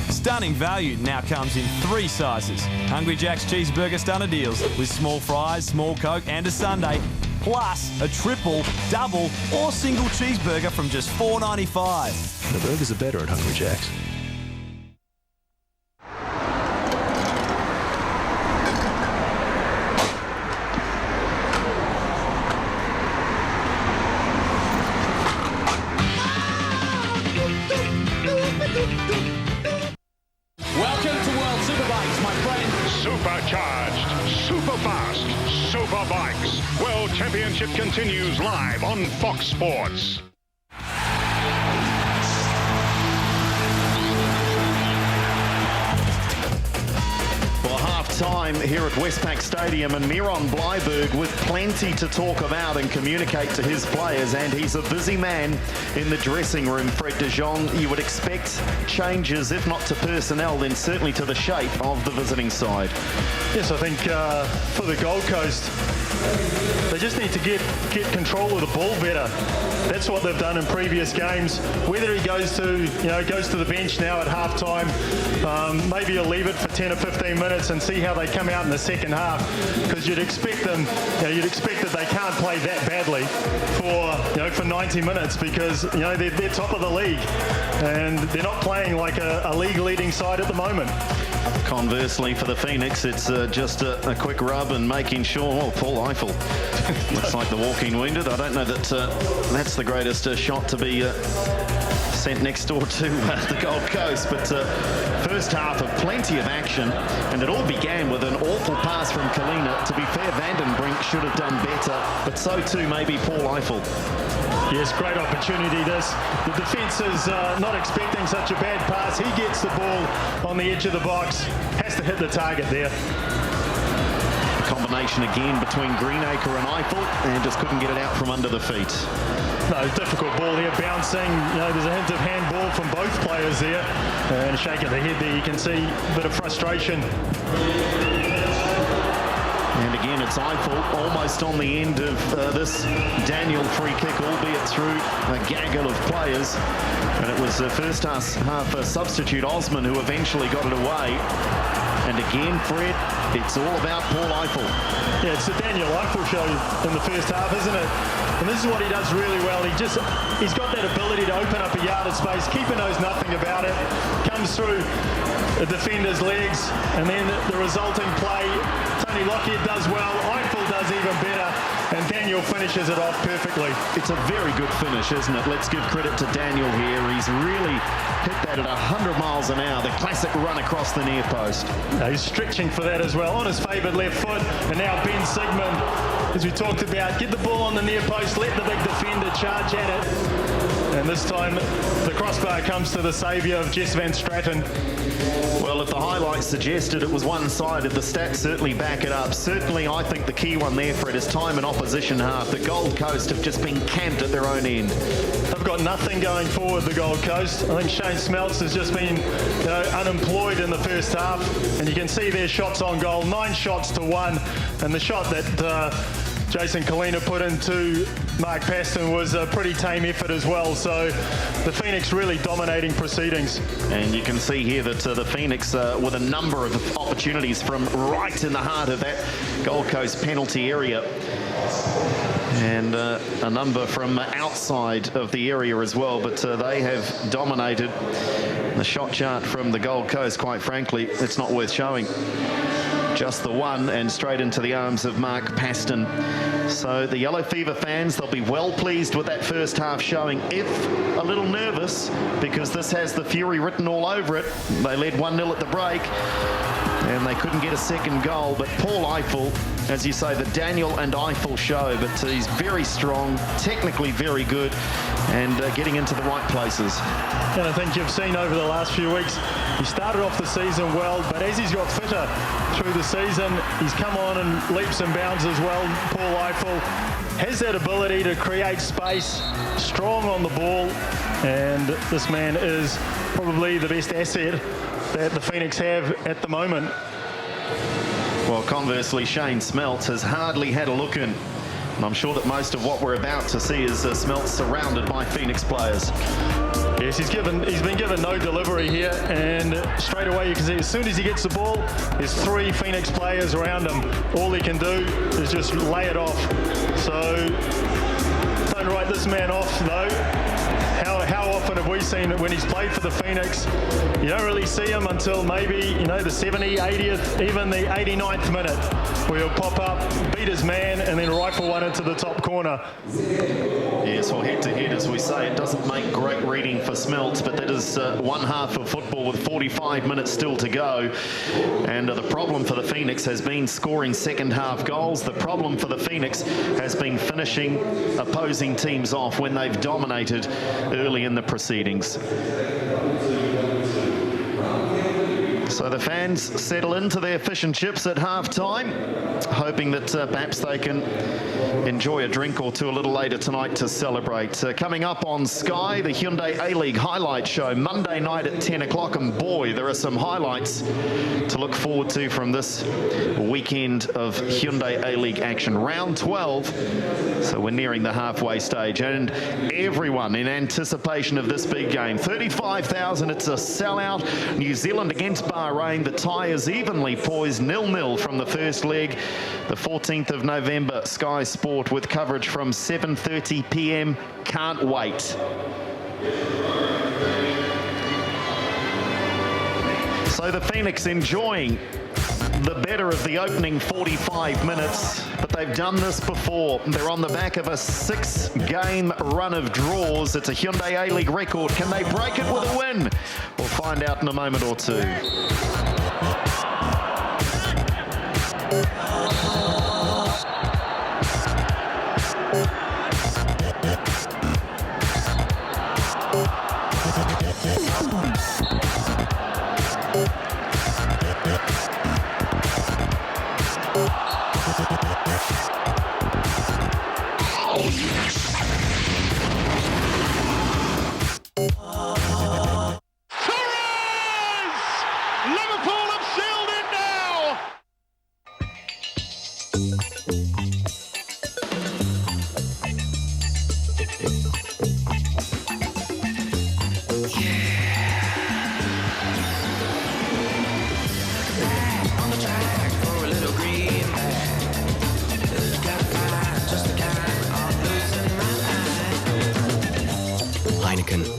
Stunning value now comes in 3 sizes. Hungry Jack's cheeseburger stunner deals with small fries, small Coke and a sundae, plus a triple, double or single cheeseburger from just $4.95. The burgers are better at Hungry Jack's. Welcome to World Superbikes, my friend. Supercharged, super fast, Superbikes. World Championship continues live on Fox Sports. Time here at Westpac Stadium, and Miron Bleiberg with plenty to talk about and communicate to his players, and he's a busy man in the dressing room. Fred de Jong, you would expect changes, if not to personnel, then certainly to the shape of the visiting side. Yes, I think for the Gold Coast, they just need to get control of the ball better. That's what they've done in previous games. Whether he goes to the bench now at halftime, maybe he'll leave it for 10 or 15 minutes and see how they come out in the second half. Because you'd expect them, you'd expect that they can't play that badly for 90 minutes, because they're top of the league and they're not playing like a league-leading side at the moment. Conversely, for the Phoenix, it's just a quick rub and making sure. Oh, Paul Eiffel looks like the walking wounded. I don't know that that's the greatest shot to be sent next door to the Gold Coast. But first half of plenty of action, and it all began with an awful pass from Kalina. To be fair, Vandenbrink should have done better, but so too maybe Paul Eiffel. Yes, great opportunity this. The defence is not expecting such a bad pass. He gets the ball on the edge of the box, has to hit the target there. A combination again between Greenacre and Eiffel, and just couldn't get it out from under the feet. No, difficult ball here, bouncing. There's a hint of handball from both players there. And a shake of the head there, you can see a bit of frustration. And again, it's Eiffel almost on the end of this Daniel free kick, albeit through a gaggle of players. And it was first half substitute Osman who eventually got it away. And again, Fred, it's all about Paul Eiffel. Yeah, it's the Daniel Eiffel show in the first half, isn't it? And this is what he does really well. He's got that ability to open up a yard of space. Keeper knows nothing about it. Comes through the defender's legs, and then the resulting play, Tony Lockyer does well, Eiffel does even better, and Daniel finishes it off perfectly. It's a very good finish, isn't it? Let's give credit to Daniel here. He's really hit that at 100 miles an hour, the classic run across the near post. He's stretching for that as well, on his favoured left foot, and now Ben Sigmund, as we talked about, get the ball on the near post, let the big defender charge at it, and this time the crossbar comes to the saviour of Jess Van Straten. Well, if the highlights suggested it was one-sided, the stats certainly back it up. Certainly, I think the key one there, Fred, is time in opposition half. The Gold Coast have just been camped at their own end. They've got nothing going forward, the Gold Coast. I think Shane Smeltz has just been unemployed in the first half, and you can see their shots on goal, 9 shots to 1, and the shot that Jason Kalina put into Mark Paston was a pretty tame effort as well. So the Phoenix really dominating proceedings. And you can see here that the Phoenix with a number of opportunities from right in the heart of that Gold Coast penalty area. And a number from outside of the area as well, but they have dominated. The shot chart from the Gold Coast, quite frankly, it's not worth showing. just the one, and straight into the arms of Mark Paston. So the Yellow Fever fans, they'll be well pleased with that first half showing, if a little nervous, because this has the fury written all over it. They led 1-0 at the break, and they couldn't get a second goal. But Paul Eiffel, as you say, the Daniel and Eiffel show, but he's very strong, technically very good, and getting into the right places. And I think you've seen over the last few weeks, he started off the season well, but as he's got fitter through the season, he's come on in leaps and bounds as well. Paul Eiffel has that ability to create space, strong on the ball, and this man is probably the best asset that the Phoenix have at the moment. Well, conversely, Shane Smeltz has hardly had a look in. And I'm sure that most of what we're about to see is Smeltz surrounded by Phoenix players. Yes, he's been given no delivery here, and straight away you can see as soon as he gets the ball, there's 3 Phoenix players around him. All he can do is just lay it off. So don't write this man off, though. How often have we seen it when he's played for the Phoenix? You don't really see him until maybe, the 70th, 80th, even the 89th minute, where he'll pop up, beat his man, and then rifle one into the top corner. Yes, well, head-to-head, as we say, it doesn't make great reading for Smeltz, but that is one half of football with 45 minutes still to go. And the problem for the Phoenix has been scoring second-half goals. The problem for the Phoenix has been finishing opposing teams off when they've dominated early in the proceedings. So the fans settle into their fish and chips at half-time, hoping that perhaps they can enjoy a drink or two a little later tonight to celebrate. Coming up on Sky, the Hyundai A-League highlight show Monday night at 10 o'clock, and boy, there are some highlights to look forward to from this weekend of Hyundai A-League action. Round 12, so we're nearing the halfway stage, and everyone in anticipation of this big game. 35,000, it's a sellout. New Zealand against Bahrain. The tie is evenly poised, 0-0 from the first leg. The 14th of November, Sky Sport with coverage from 7:30 p.m. Can't wait. So the Phoenix enjoying the better of the opening 45 minutes, but they've done this before. They're on the back of a 6-game run of draws. It's a Hyundai A-League record. Can they break it with a win? We'll find out in a moment or two.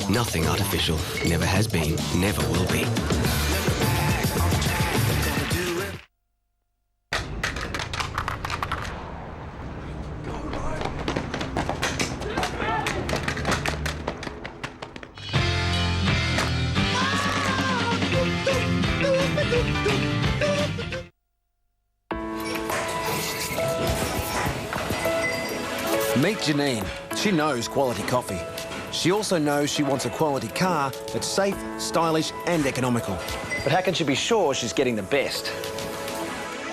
Nothing artificial. Never has been, never will be. Meet Janine. She knows quality coffee. She also knows she wants a quality car that's safe, stylish and economical. But how can she be sure she's getting the best?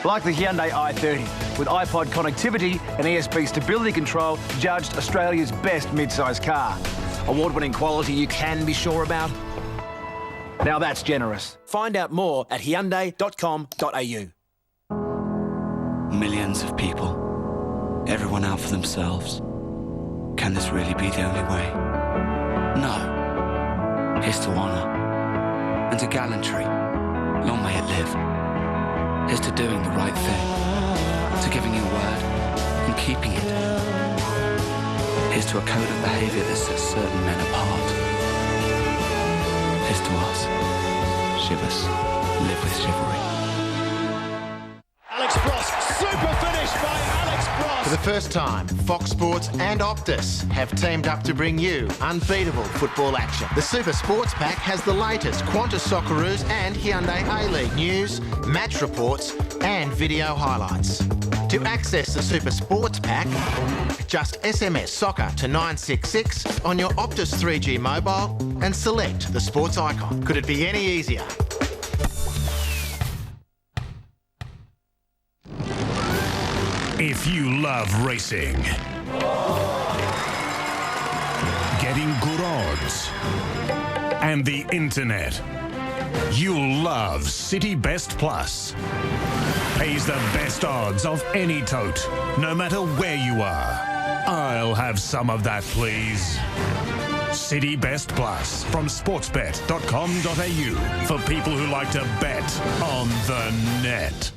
Like the Hyundai i30, with iPod connectivity and ESP stability control, judged Australia's best mid-size car. Award-winning quality you can be sure about. Now that's generous. Find out more at hyundai.com.au. Millions of people, everyone out for themselves. Can this really be the only way? No. Here's to honour and to gallantry. Long may it live. Here's to doing the right thing, to giving your word and keeping it. Here's to a code of behaviour that sets certain men apart. Here's to us. Shivers. Live with chivalry. super finish by Alex Prost. For the first time, Fox Sports and Optus have teamed up to bring you unbeatable football action. The Super Sports Pack has the latest Qantas Socceroos and Hyundai A-League news, match reports and video highlights. To access the Super Sports Pack, just SMS soccer to 966 on your Optus 3G mobile and select the sports icon. Could it be any easier? If you love racing, getting good odds, and the internet, you'll love City Best Plus. Pays the best odds of any tote, no matter where you are. I'll have some of that, please. City Best Plus from sportsbet.com.au for people who like to bet on the net.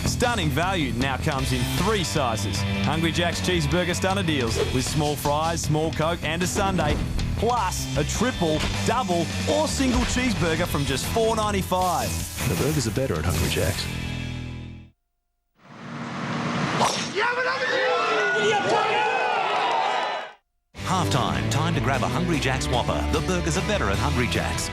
Stunning value now comes in 3 sizes. Hungry Jack's Cheeseburger Stunner Deals with small fries, small Coke and a sundae, plus a triple, double or single cheeseburger from just $4.95. The burgers are better at Hungry Jack's. Halftime, time to grab a Hungry Jack's Whopper. The burgers are better at Hungry Jack's.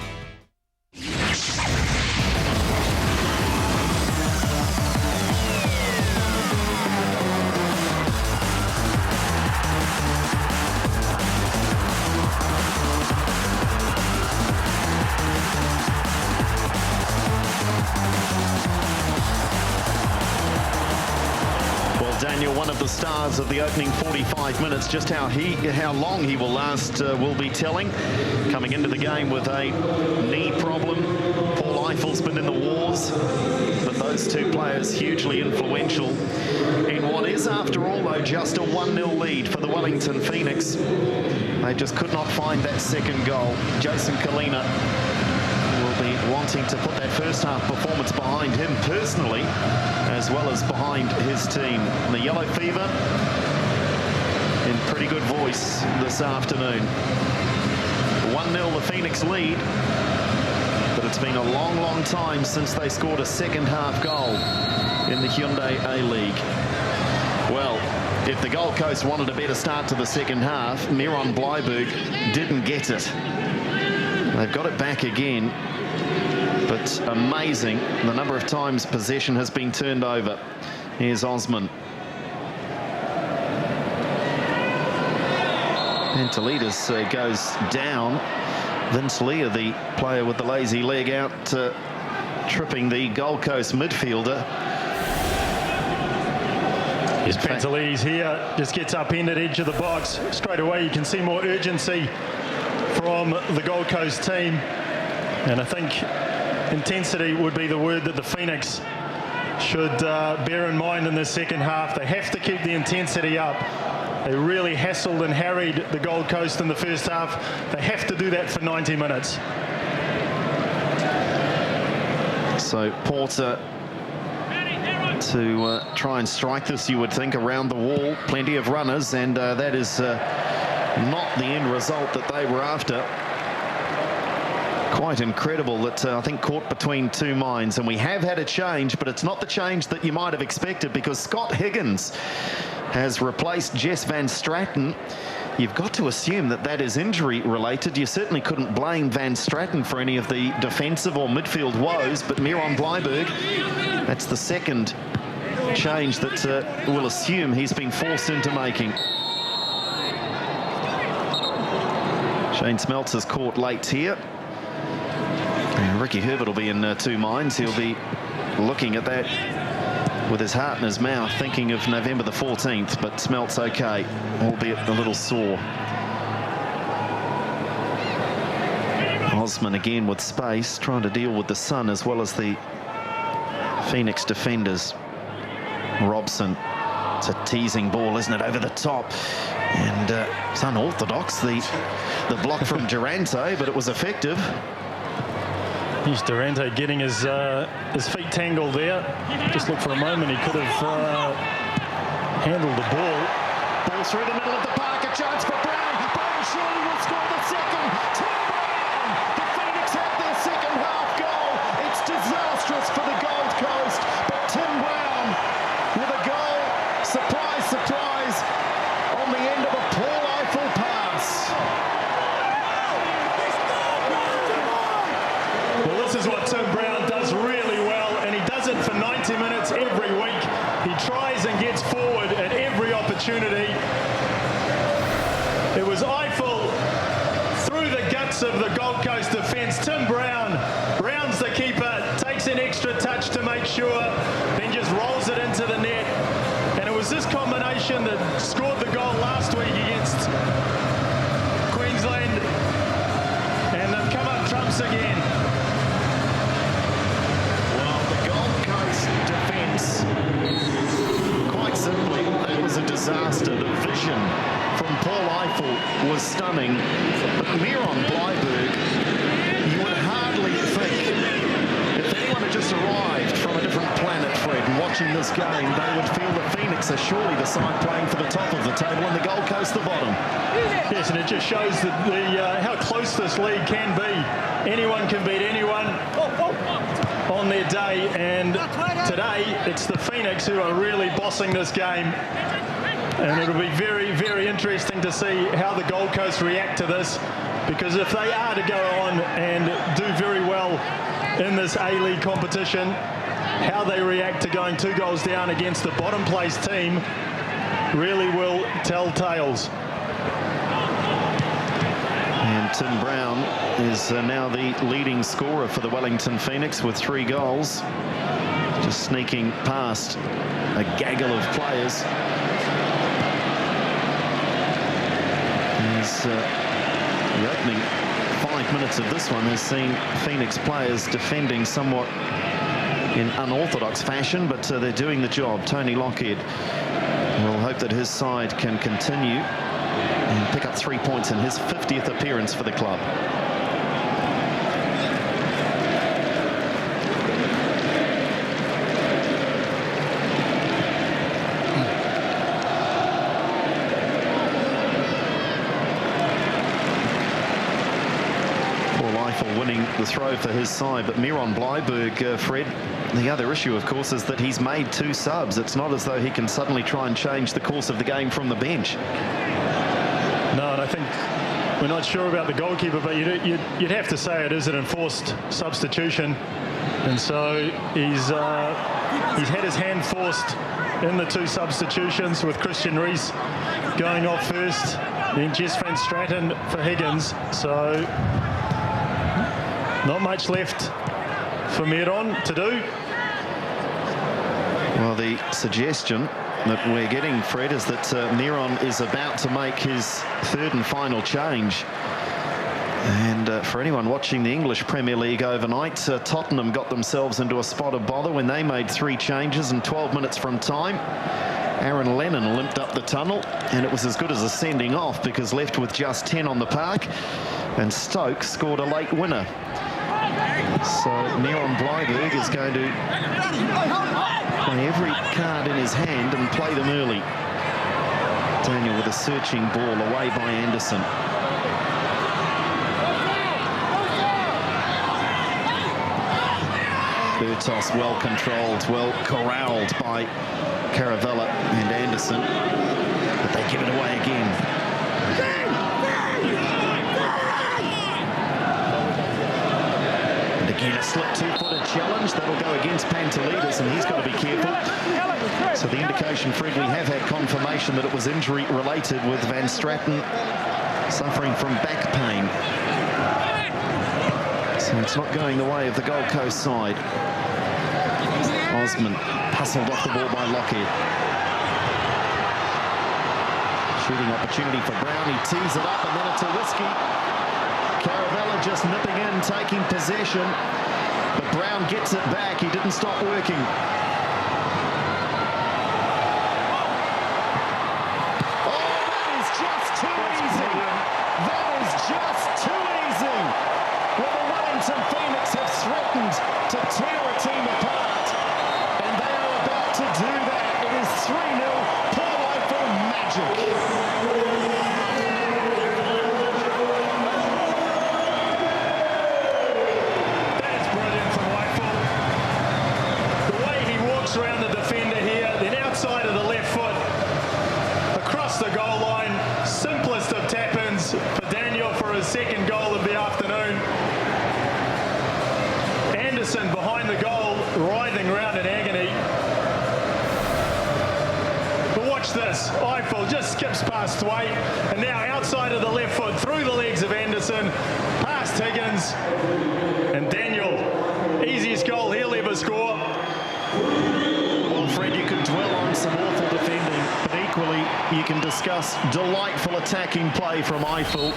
Daniel, one of the stars of the opening 45 minutes, just how long he will last will be telling. Coming into the game with a knee problem. Paul Eiffel's been in the wars, but those two players hugely influential in what is, after all, though, just a 1-0 lead for the Wellington Phoenix. They just could not find that second goal. Jason Kalina will be wanting to put that first half performance behind him personally, as well as behind his team. The Yellow Fever in pretty good voice this afternoon. 1-0 the Phoenix lead, but it's been a long, long time since they scored a second half goal in the Hyundai A-League. Well, if the Gold Coast wanted a better start to the second half, Miron Bleiberg didn't get it. They've got it back again, but amazing the number of times possession has been turned over. Here's Osman. And Toledas goes down. Vince Leah, the player with the lazy leg, out tripping the Gold Coast midfielder. Yes, Pantelides here just gets upended edge of the box. Straight away you can see more urgency from the Gold Coast team. And I think intensity would be the word that the Phoenix should bear in mind in the second half. They have to keep the intensity up. They really hassled and harried the Gold Coast in the first half. They have to do that for 90 minutes. So Porter to try and strike this, you would think, around the wall. Plenty of runners, and that is not the end result that they were after. Quite incredible that I think caught between two minds, and we have had a change, but it's not the change that you might have expected, because Scott Higgins has replaced Jess Van Straten. You've got to assume that that is injury related. You certainly couldn't blame Van Straten for any of the defensive or midfield woes, but Miron Bleiberg, that's the second change that we'll assume he's been forced into making. Shane Smeltzer's caught late here. And Ricky Herbert will be in two minds. He'll be looking at that with his heart in his mouth, thinking of November the 14th, but Smelt's okay, albeit a little sore. Osman again with space, trying to deal with the sun as well as the Phoenix defenders. Robson, it's a teasing ball, isn't it, over the top, and it's unorthodox, the block from Durante, but it was effective. Here's Durante getting his feet tangled there. Just look for a moment, he could have handle the ball. Ball through the middle of the park, a chance for Brown. Brown surely will score the second. Tim Brown! The Phoenix have their second half goal. It's disastrous for the Gold Coast, but Tim Brown with a goal. Surprise, surprise, on the end of a Paul Eiffel pass. Well, this is what Tim Brown does really well, and he does it for 90 minutes every week. He tries and gets forward at every opportunity. It was Eiffel through the guts of the Gold Coast defence. Tim Brown rounds the keeper, takes an extra touch to make sure, then just rolls it into the net. And it was this combination that scored the goal last week against Queensland. And they've come up trumps again. Well, the Gold Coast defence, quite simply, it was a disaster. The vision from Paul Eiffel was stunning. But Miron Bleiberg, you would hardly think, if anyone had just arrived from a different planet, Fred, and watching this game, they would feel the Phoenix are surely the side playing for the top of the table and the Gold Coast the bottom. Yes, and it just shows that how close this league can be. Anyone can beat anyone on their day, and today it's the Phoenix who are really bossing this game. And it'll be very, very interesting to see how the Gold Coast react to this, because if they are to go on and do very well in this A-League competition, how they react to going 2 goals down against the bottom place team really will tell tales. And Tim Brown is now the leading scorer for the Wellington Phoenix with 3 goals. Just sneaking past a gaggle of players. The opening 5 minutes of this one has seen Phoenix players defending somewhat in unorthodox fashion, but they're doing the job. Tony Lockhead will hope that his side can continue and pick up 3 points in his 50th appearance for the club. Winning the throw for his side, but Miron Bleiberg, Fred, the other issue, of course, is that he's made 2 subs. It's not as though he can suddenly try and change the course of the game from the bench. No, and I think we're not sure about the goalkeeper, but you'd have to say it is an enforced substitution, and so he's had his hand forced in the 2 substitutions, with Christian Rees going off first, then Jess Van Straten for Higgins. So not much left for Miron to do. Well, the suggestion that we're getting, Fred, is that Miron is about to make his 3rd and final change. And for anyone watching the English Premier League overnight, Tottenham got themselves into a spot of bother when they made 3 changes in 12 minutes from time. Aaron Lennon limped up the tunnel, and it was as good as a sending off, because left with just 10 on the park, and Stoke scored a late winner. So Miron Bleiberg is going to play every card in his hand and play them early. Daniel with a searching ball away by Anderson. Bertos well controlled, well corralled by Caravella and Anderson, but they give it away again. Again, a slip 2-footed challenge. That'll go against Pantelidis, and he's got to be careful. So the indication, Fred, we have had confirmation that it was injury related, with Van Straten suffering from back pain. So it's not going the way of the Gold Coast side. Osman hustled off the ball by Lockhead. Shooting opportunity for Brown. He tees it up, and then it's a risky. Caravella just nipping in, taking possession, but Brown gets it back. He didn't stop working. Oh, that is just too easy. That is just too easy. Well, the Wellington Phoenix have threatened to tear a team apart, and they are about to do that. It is 3-0. Paul second goal of the afternoon. Anderson behind the goal, writhing around in agony. But watch this. Eiffel just skips past Thwaite, and now outside of the left foot, through the legs of Anderson, past Higgins, and Daniel. Easiest goal he'll ever score. Well, Fred, you could dwell on some awful defending, but equally you can discuss delightful attacking play from Eiffel.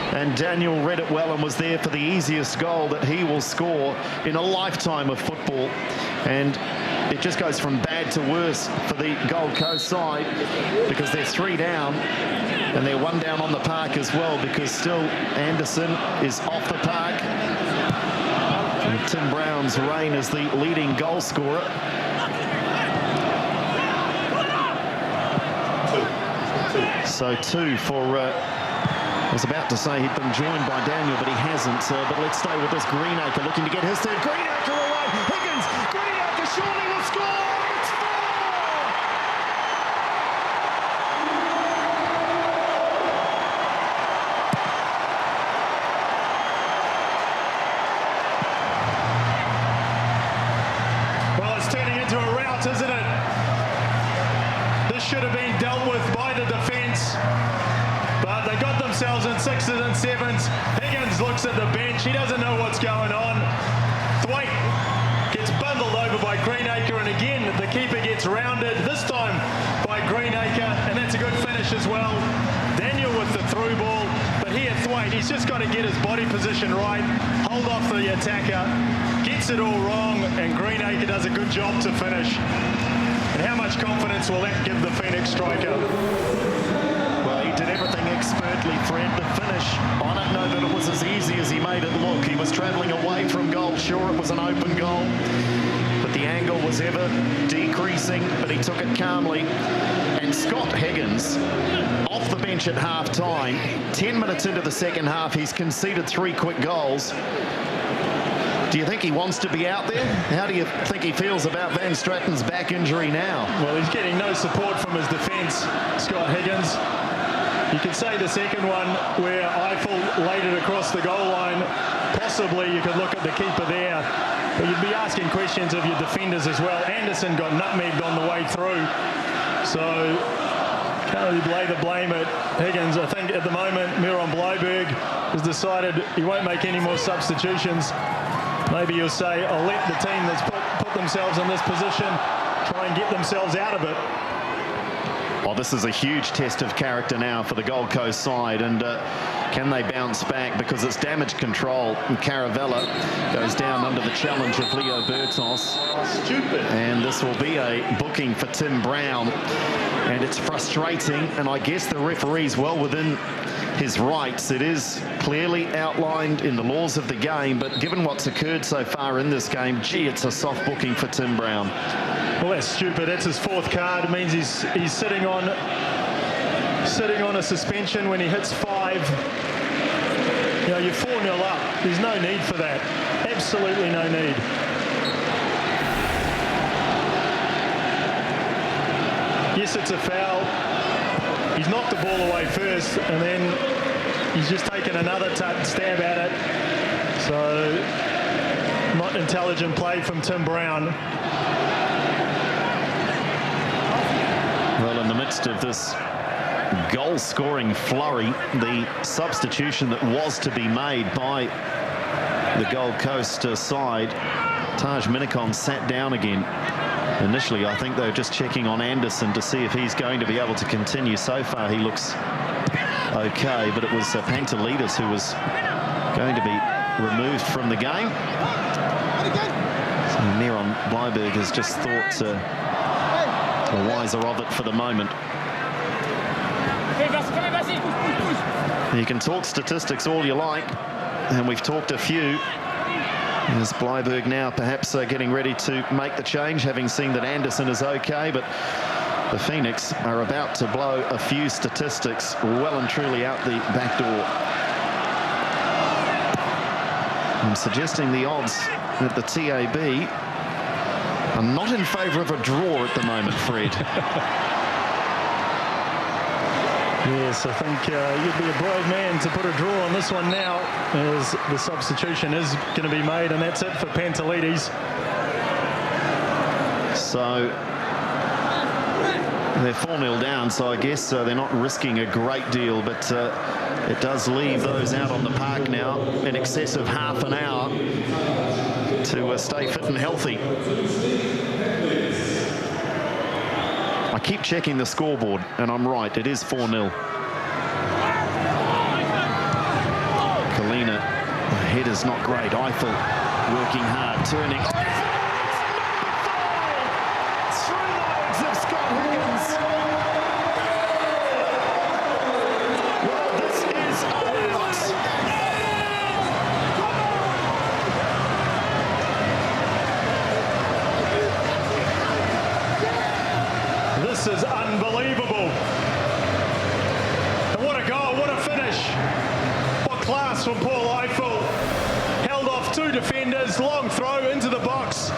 And Daniel read it well and was there for the easiest goal that he will score in a lifetime of football. And it just goes from bad to worse for the Gold Coast side, because they're 3 down and they're 1 down on the park as well, because still Anderson is off the park. And Tim Brown's reign as the leading goal scorer. So 2 for... I was about to say he'd been joined by Daniel, but he hasn't. But let's stay with this. Greenacre looking to get his third. Greenacre away. Higgins. Greenacre surely will score. It's 4. Well, it's turning into a rout, isn't it? This should have been dealt with by the defence. But they got themselves in 6s and 7s. Higgins looks at the bench. He doesn't know what's going on. Thwaite gets bundled over by Greenacre, and again the keeper gets rounded, this time by Greenacre, and that's a good finish as well. Daniel with the through ball, but here Thwaite, he's just got to get his body position right, hold off the attacker, gets it all wrong, and Greenacre does a good job to finish. And how much confidence will that give the Phoenix striker? Did everything expertly, Fred. The finish, I don't know that it was as easy as he made it look. He was travelling away from goal. Sure, it was an open goal, but the angle was ever decreasing, but he took it calmly. And Scott Higgins, off the bench at half-time, 10 minutes into the second half, he's conceded 3 quick goals. Do you think he wants to be out there? How do you think he feels about Van Stratton's back injury now? Well, he's getting no support from his defence, Scott Higgins. You could say the second one where Eiffel laid it across the goal line, possibly you could look at the keeper there, but you'd be asking questions of your defenders as well. Anderson got nutmegged on the way through, so can't really lay the blame at Higgins. I think at the moment Miron Bleiberg has decided he won't make any more substitutions. Maybe he'll say, I'll let the team that's put themselves in this position try and get themselves out of it. Well, this is a huge test of character now for the Gold Coast side, and can they bounce back, because it's damage control, and Caravella goes down under the challenge of Leo Bertos. Stupid. And this will be a booking for Tim Brown, and it's frustrating, and I guess the referee's well within his rights. It is clearly outlined in the laws of the game, but given what's occurred so far in this game, gee, it's a soft booking for Tim Brown. Well, that's stupid. That's his 4th card. It means he's sitting on a suspension when he hits 5. You know, you're 4-0 up. There's no need for that. Absolutely no need. Yes, it's a foul. He's knocked the ball away first, and then he's just taken another stab at it. So, not intelligent play from Tim Brown. Well, in the midst of this goal-scoring flurry, the substitution that was to be made by the Gold Coast side, Taj Minikon sat down again. Initially, I think they were just checking on Anderson to see if he's going to be able to continue. So far, he looks okay, but it was Pantelides who was going to be removed from the game. So Miron Bleiberg has just thought the wiser of it for the moment. You can talk statistics all you like, and we've talked a few. There's Bleiberg now perhaps getting ready to make the change, having seen that Anderson is okay, but the Phoenix are about to blow a few statistics well and truly out the back door. I'm suggesting the odds that the TAB are not in favour of a draw at the moment, Fred. Yes, I think you'd be a brave man to put a draw on this one now, as the substitution is going to be made, and that's it for Pantelides. So they're 4-0 down, so I guess they're not risking a great deal, but it does leave those out on the park now in excess of half an hour to stay fit and healthy. I keep checking the scoreboard, and I'm right, it is 4-0. Kalina, the header's not great. Eiffel working hard, turning. Through the legs of Scott Higgins. Well, this is out. This is unbelievable. And what a goal, what a finish. What class from Paul Eiffel. Held off two defenders, long throw into the box.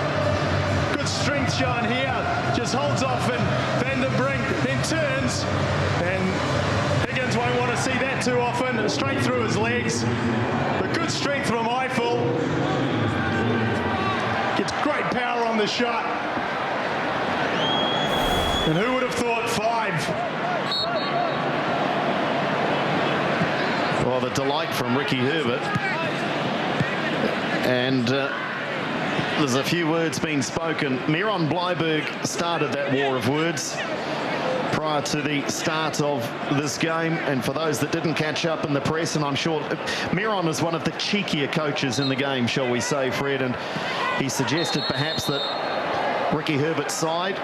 Good strength shown here. Just holds off and Van den Brink then turns. And Higgins won't want to see that too often. Straight through his legs. But good strength from Eiffel. Gets great power on the shot. And who would have thought 5? Well, the delight from Ricky Herbert. And there's a few words being spoken. Miron Bleiberg started that war of words prior to the start of this game. And for those that didn't catch up in the press, and I'm sure Miron is one of the cheekier coaches in the game, shall we say, Fred, and he suggested perhaps that Ricky Herbert's side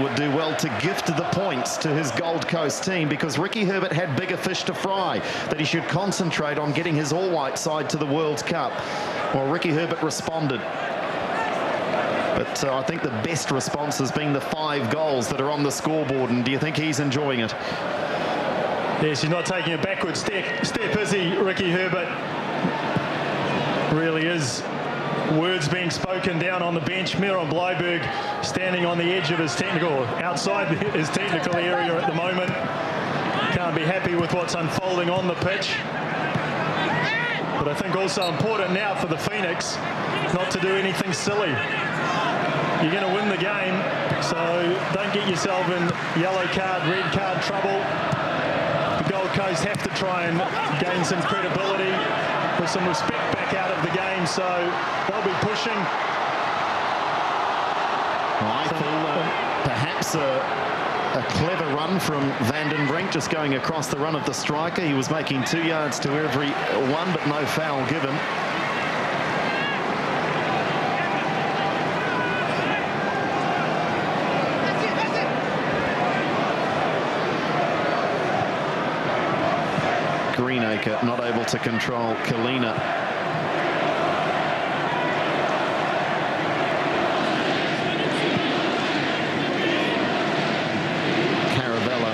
would do well to gift the points to his Gold Coast team, because Ricky Herbert had bigger fish to fry, that he should concentrate on getting his all-white side to the World Cup. Well, Ricky Herbert responded. But I think the best response has been the 5 goals that are on the scoreboard. And do you think he's enjoying it? Yes, he's not taking a backward step, is he, Ricky Herbert? Really is. Words being spoken down on the bench. Miron Bleiberg standing on the edge of his outside his technical area at the moment. Can't be happy with what's unfolding on the pitch. But I think also important now for the Phoenix not to do anything silly. You're going to win the game, so don't get yourself in yellow card, red card trouble. The Gold Coast have to try and gain some credibility, put some respect back out of the game, so they'll be pushing. Perhaps a clever run from Van den Brink, just going across the run of the striker. He was making 2 yards to every one, but no foul given. Greenacre not able to control Kalina. Caravella.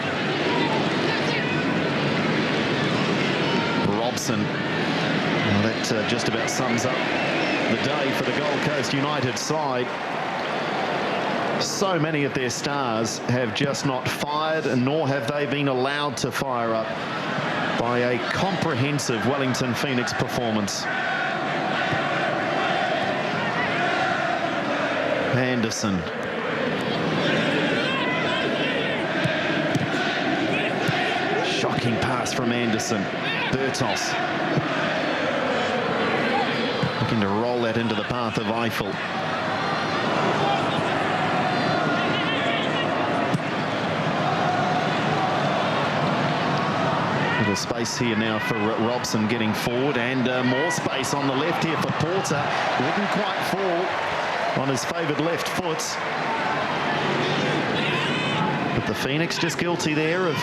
Robson. Well, that just about sums up the day for the Gold Coast United side. So many of their stars have just not fired, and nor have they been allowed to fire up by a comprehensive Wellington Phoenix performance. Anderson. Shocking pass from Anderson. Bertos. Looking to roll that into the path of Eiffel. Little space here now for Robson getting forward, and more space on the left here for Porter. Wouldn't quite fall on his favoured left foot. But the Phoenix just guilty there of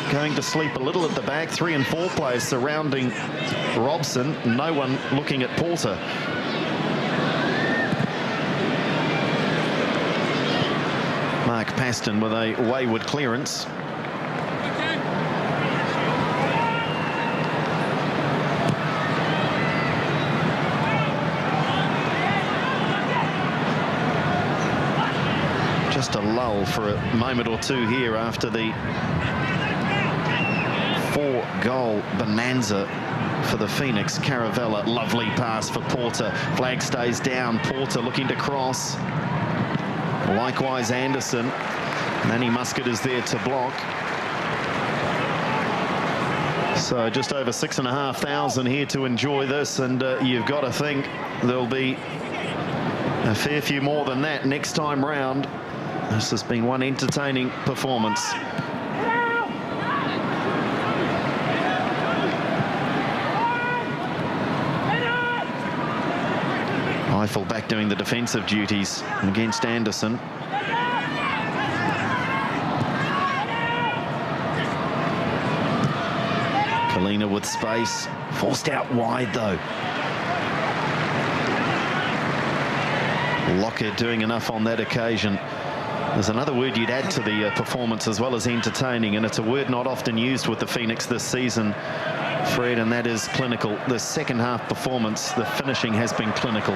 going to sleep a little at the back. 3 and 4 players surrounding Robson. No one looking at Porter. Mark Paston with a wayward clearance. Just a lull for a moment or two here after the 4-goal bonanza for the Phoenix. Caravella, lovely pass for Porter. Flag stays down. Porter looking to cross. Likewise Anderson. Manny Muscat is there to block. So just over 6,500 here to enjoy this, and you've got to think there'll be a fair few more than that next time round. This has been one entertaining performance. Eiffel back doing the defensive duties against Anderson. Kalina with space, forced out wide though. Lockheed doing enough on that occasion. There's another word you'd add to the performance as well as entertaining, and it's a word not often used with the Phoenix this season, Fred, and that is clinical. The second half performance, the finishing has been clinical.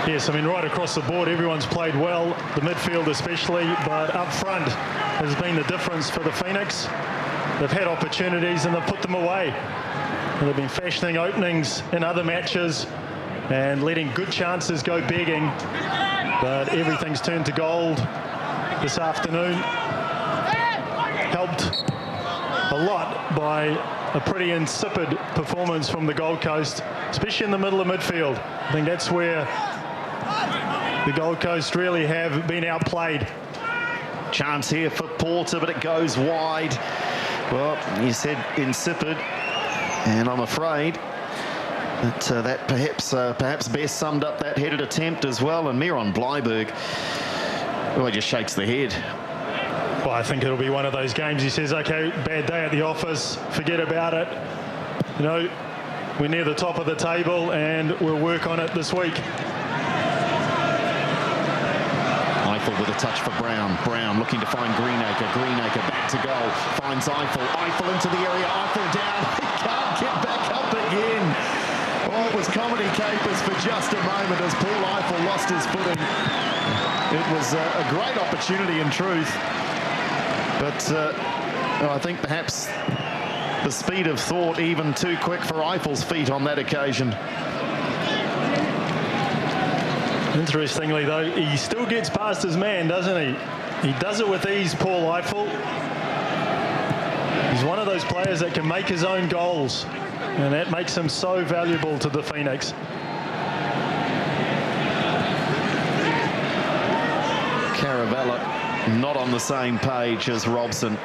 Yes, I mean, right across the board, everyone's played well, the midfield especially, but up front has been the difference for the Phoenix. They've had opportunities and they've put them away. And they've been fashioning openings in other matches and letting good chances go begging, but everything's turned to gold this afternoon. Helped a lot by a pretty insipid performance from the Gold Coast, especially in the middle of midfield. I think that's where the Gold Coast really have been outplayed. Chance here for Porter, but it goes wide. Well, you said insipid, and I'm afraid that perhaps best summed up that headed attempt as well. And Miron Bleiberg, well, he just shakes the head. Well, I think it'll be one of those games. He says, okay, bad day at the office, forget about it. You know, we're near the top of the table and we'll work on it this week. Eiffel with a touch for Brown. Brown looking to find Greenacre. Greenacre back to goal. Finds Eiffel. Eiffel into the area. Eiffel down. He can't get back up again. Oh, it was comedy capers for just a moment as Paul Eiffel lost his footing. It was a great opportunity in truth. But I think perhaps the speed of thought even too quick for Eiffel's feet on that occasion. Interestingly, though, he still gets past his man, doesn't he? He does it with ease, Paul Eiffel. He's one of those players that can make his own goals, and that makes him so valuable to the Phoenix. Caravella not on the same page as Robson.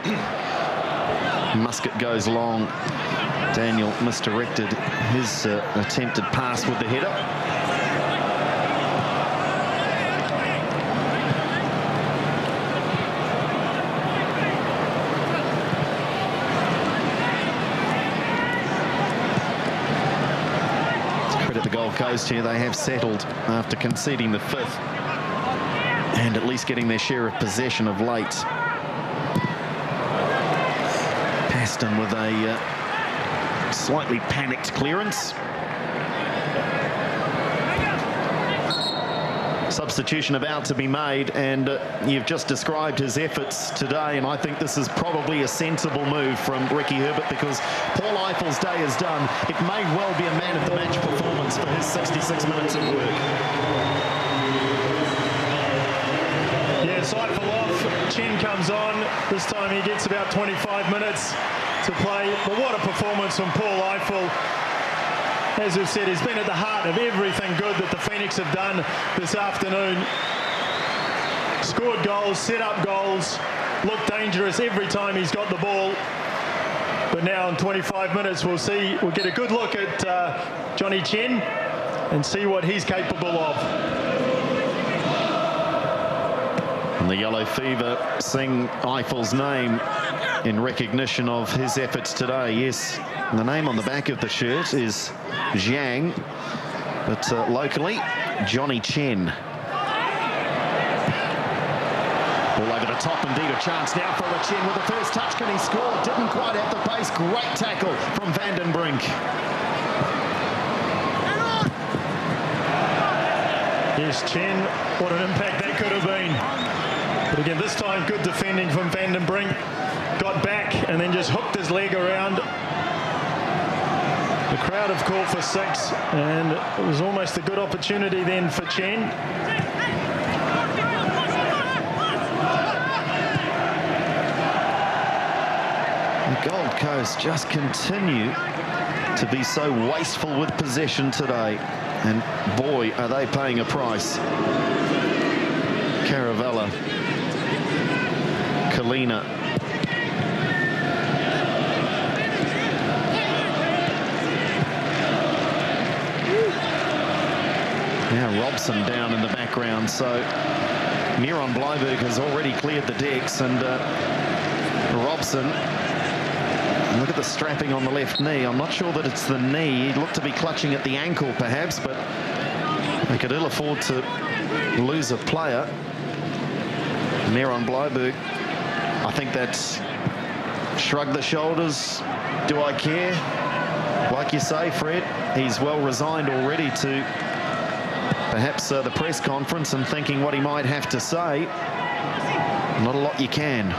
Muscat goes long. Daniel misdirected his attempted pass with the header. Gold Coast here, they have settled after conceding the 5th and at least getting their share of possession of late. Paston with a slightly panicked clearance. Substitution about to be made, and you've just described his efforts today, and I think this is probably a sensible move from Ricky Herbert because Paul Eiffel's day is done. It may well be a man of the match performance for his 66 minutes of work. Yes, Eiffel off, Chen comes on. This time he gets about 25 minutes to play, but what a performance from Paul Eiffel. As we've said, he's been at the heart of everything good that the Phoenix have done this afternoon. Scored goals, set up goals, looked dangerous every time he's got the ball. But now in 25 minutes, we'll get a good look at Johnny Chen and see what he's capable of. And the Yellow Fever sing Eiffel's name in recognition of his efforts today. Yes, the name on the back of the shirt is Zhang, but locally, Johnny Chen. Ball over the top, indeed a chance now for Chen with the first touch. Can he score? Didn't quite have the pace. Great tackle from Van den Brink. Yes, Chen, what an impact that could have been. But again, this time, good defending from Van den Brink. got back and then just hooked his leg around. The crowd have called for 6, and it was almost a good opportunity then for Chen. The Gold Coast just continue to be so wasteful with possession today, and boy, are they paying a price. Caravella, Kalina, now Robson down in the background, so Miron Bleiberg has already cleared the decks, and Robson, look at the strapping on the left knee. I'm not sure that it's the knee. He'd look to be clutching at the ankle perhaps, but they could ill afford to lose a player. Miron Bleiberg, I think that's shrug the shoulders. Do I care? Like you say, Fred, he's well resigned already to perhaps the press conference and thinking what he might have to say. Not a lot you can.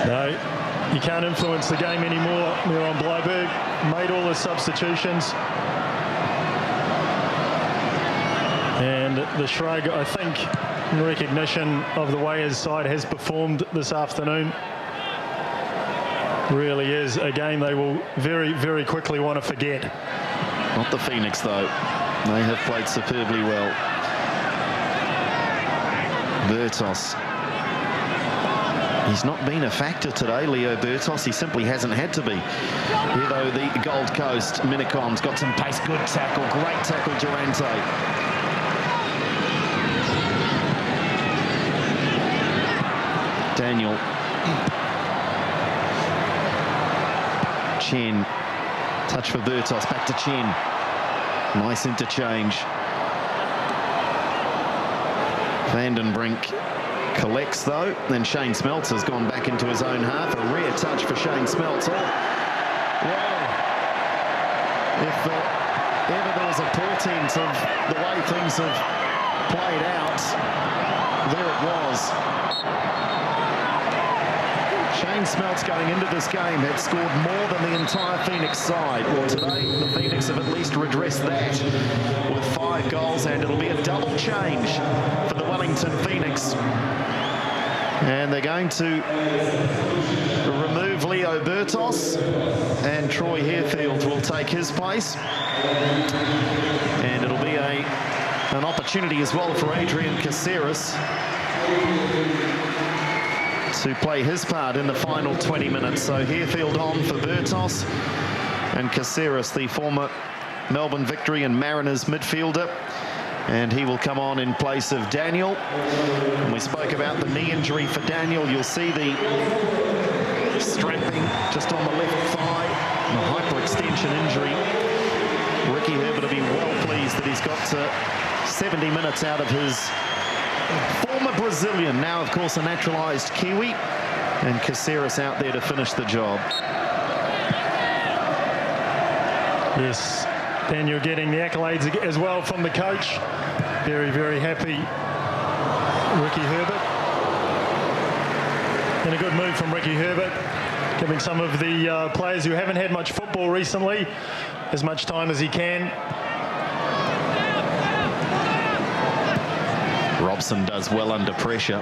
No, you can't influence the game anymore. Miron Bleiberg made all the substitutions. And the shrug, I think, in recognition of the way his side has performed this afternoon, really is a game they will very, very quickly want to forget. Not the Phoenix, though. They have played superbly well. Bertos. He's not been a factor today, Leo Bertos. He simply hasn't had to be. Here, though, the Gold Coast, Minicon's got some pace. Good tackle. Great tackle, Durante. Daniel. Chen. Touch for Bertos. Back to Chen. Nice interchange. Vandenbrink collects, though. Then Shane Smeltz has gone back into his own half. A rare touch for Shane Smeltz. Well, if ever there was a portent of the way things have played out, there it was. Shane Smeltz going into this game had scored more than the entire Phoenix side. Well, today the Phoenix have at least redressed that with 5 goals, and it'll be a double change for the Wellington Phoenix. And they're going to remove Leo Bertos, and Troy Harefield will take his place. And it'll be an opportunity as well for Adrian Caceres to play his part in the final 20 minutes. So Harefield on for Bertos, and Caceres, the former Melbourne Victory and Mariners midfielder, and he will come on in place of Daniel. And we spoke about the knee injury for Daniel. You'll see the strapping just on the left thigh, the hyperextension injury. Ricky Herbert will be well pleased that he's got 70 minutes out of his former Brazilian, now of course a naturalised Kiwi, and Caceres out there to finish the job. Yes, Daniel getting the accolades as well from the coach. Very, very happy, Ricky Herbert. And a good move from Ricky Herbert, giving some of the players who haven't had much football recently as much time as he can. Robson does well under pressure.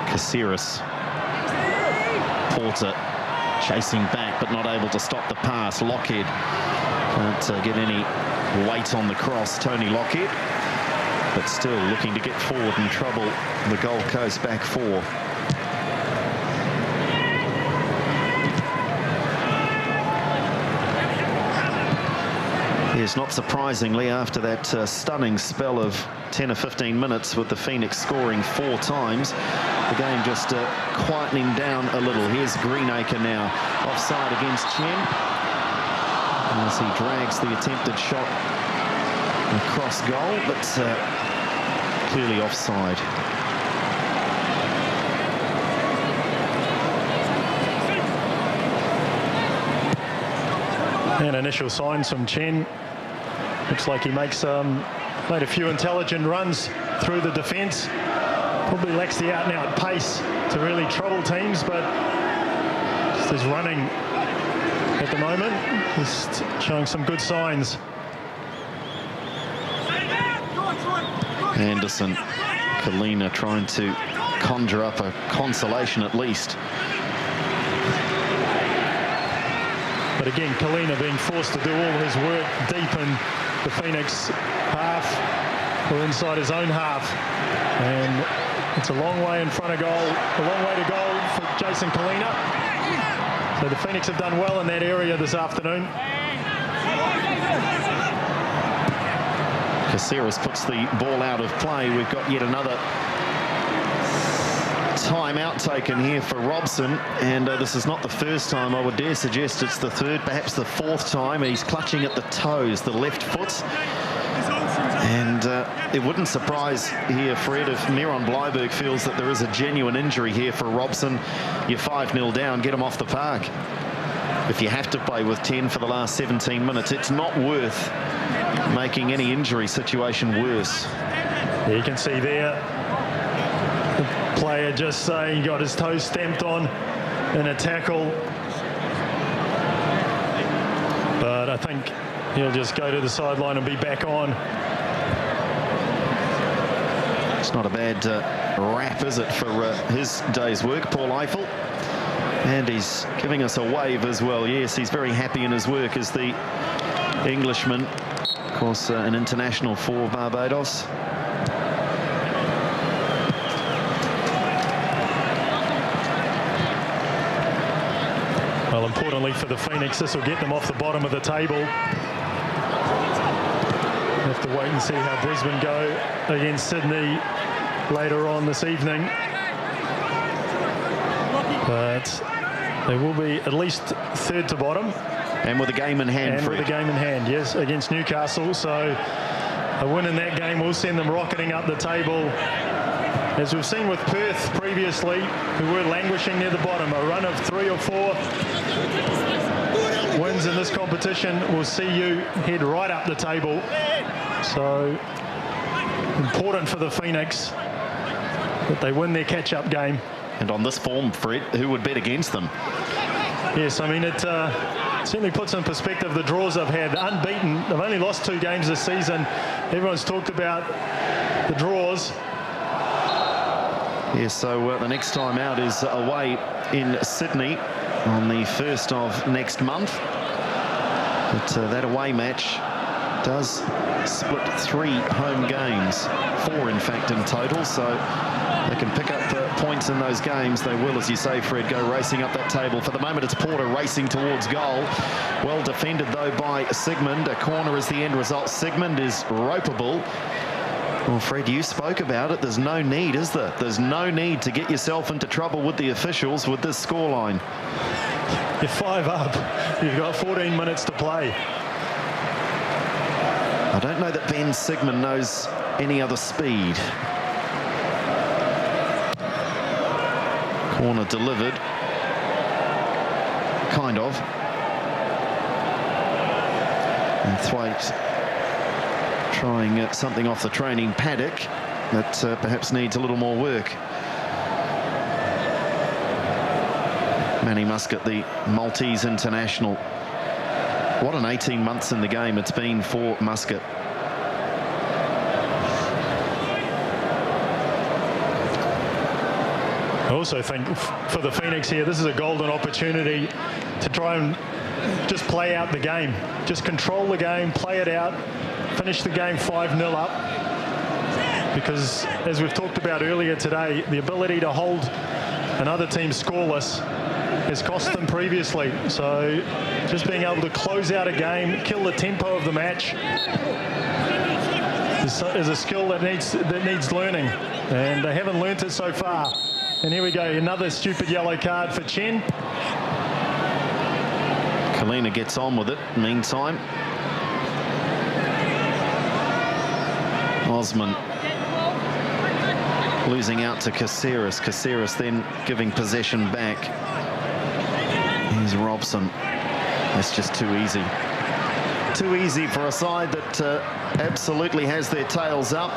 Caceres. Porter chasing back but not able to stop the pass. Lockhead can't get any weight on the cross. Tony Lockhead, but still looking to get forward and trouble the Gold Coast back 4. Yes, not surprisingly, after that stunning spell of 10 or 15 minutes with the Phoenix scoring 4 times, the game just quietening down a little. Here's Greenacre now, offside against Chen, as he drags the attempted shot across goal, but clearly offside. And initial signs from Chen. Looks like he makes made a few intelligent runs through the defence. Probably lacks the out-and-out pace to really trouble teams, but just his running at the moment is showing some good signs. Anderson, Kalina trying to conjure up a consolation at least. But again, Kalina being forced to do all his work deep in the Phoenix half or inside his own half. And it's a long way in front of goal, a long way to goal for Jason Kalina. So the Phoenix have done well in that area this afternoon. Caceres puts the ball out of play. We've got yet another timeout taken here for Robson, and this is not the first time. I would dare suggest it's the third, perhaps the fourth time. He's clutching at the toes, the left foot. And it wouldn't surprise here, Fred, if Miron Bleiberg feels that there is a genuine injury here for Robson. You're 5-0 down, get him off the park. If you have to play with 10 for the last 17 minutes, it's not worth making any injury situation worse. You can see there, the player just saying he got his toes stamped on in a tackle. But I think he'll just go to the sideline and be back on. It's not a bad rap, is it, for his day's work, Paul Eiffel? And he's giving us a wave as well. Yes, he's very happy in his work as the Englishman. Of course, an international for Barbados. Well, importantly for the Phoenix, this will get them off the bottom of the table. We'll have to wait and see how Brisbane go against Sydney later on this evening. But they will be at least third to bottom. And with a game in hand, and Fred. with a game in hand, yes, against Newcastle. So a win in that game will send them rocketing up the table. As we've seen with Perth previously, who were languishing near the bottom, a run of 3 or 4 wins in this competition will see you head right up the table. So important for the Phoenix that they win their catch-up game. And on this form, Fred, who would bet against them? Yes, I mean, it certainly puts in perspective the draws they've had. Unbeaten, they've only lost 2 games this season. Everyone's talked about the draws. Yes, so the next time out is away in Sydney on the 1st of next month. But that away match does split 3 home games, 4 in fact in total, so they can pick up points in those games. They will, as you say, Fred, go racing up that table. For the moment, it's Porter racing towards goal. Well defended, though, by Sigmund. A corner is the end result. Sigmund is ropeable. Well, Fred, you spoke about it. There's no need, is there? There's no need to get yourself into trouble with the officials with this scoreline. You're 5 up. You've got 14 minutes to play. I don't know that Ben Sigmund knows any other speed. Corner delivered. Kind of. And Thwaite trying something off the training paddock that perhaps needs a little more work. Manny Muscat, the Maltese international. What an 18 months in the game it's been for Muscat. I also think for the Phoenix here, this is a golden opportunity to try and just play out the game. Just control the game, play it out, finish the game 5-0 up. Because as we've talked about earlier today, the ability to hold another team scoreless has cost them previously. So just being able to close out a game, kill the tempo of the match is a skill that needs learning. And they haven't learnt it so far. And here we go, another stupid yellow card for Chen. Kalina gets on with it. Meantime, Osman losing out to Caceres. Caceres then giving possession back. Here's Robson. That's just too easy. too easy for a side that absolutely has their tails up,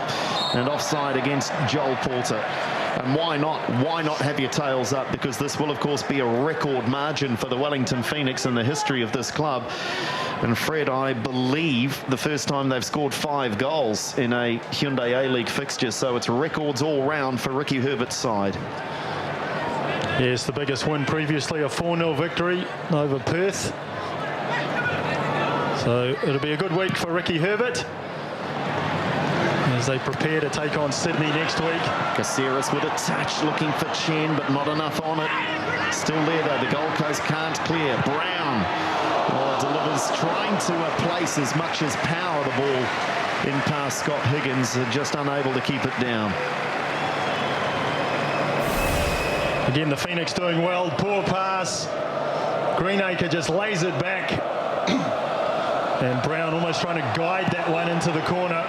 and offside against Joel Porter. And why not? Why not have your tails up? Because this will, of course, be a record margin for the Wellington Phoenix in the history of this club. And Fred, I believe the first time they've scored 5 goals in a Hyundai A-League fixture, so it's records all round for Ricky Herbert's side. Yes, the biggest win previously, a 4-0 victory over Perth. So it'll be a good week for Ricky Herbert as they prepare to take on Sydney next week. Caceres with a touch, looking for Chen, but not enough on it. Still there, though. The Gold Coast can't clear. Brown delivers, trying to place as much as power the ball in past Scott Higgins, just unable to keep it down. Again, the Phoenix doing well. Poor pass. Greenacre just lays it back. And Brown almost trying to guide that one into the corner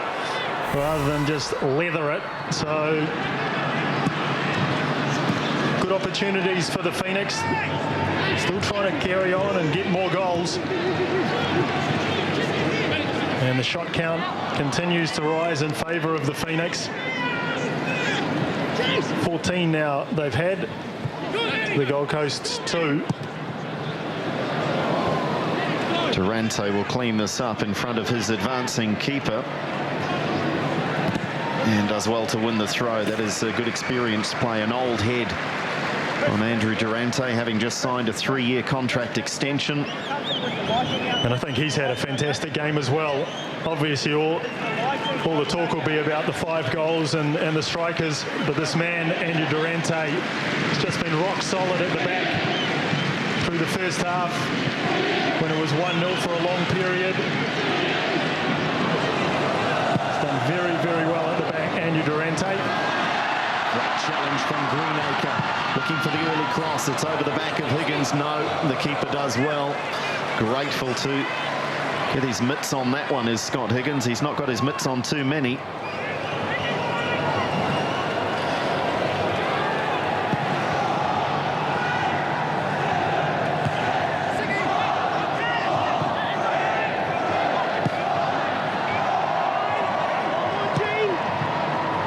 rather than just leather it. So good opportunities for the Phoenix. Still trying to carry on and get more goals. And the shot count continues to rise in favour of the Phoenix. 14 now they've had. The Gold Coast 2. Durante will clean this up in front of his advancing keeper. And does well to win the throw. That is a good experienced play. An old head on Andrew Durante, having just signed a 3-year contract extension. And I think he's had a fantastic game as well. Obviously, all the talk will be about the 5 goals and the strikers, but this man, Andrew Durante, has just been rock solid at the back through the first half when it was 1-0 for a long period. He's done very, very well at the back, Andrew Durante. Great challenge from Greenacre, looking for the early cross. It's over the back of Higgins. No, the keeper does well. Grateful to get his mitts on that one is Scott Higgins. He's not got his mitts on too many.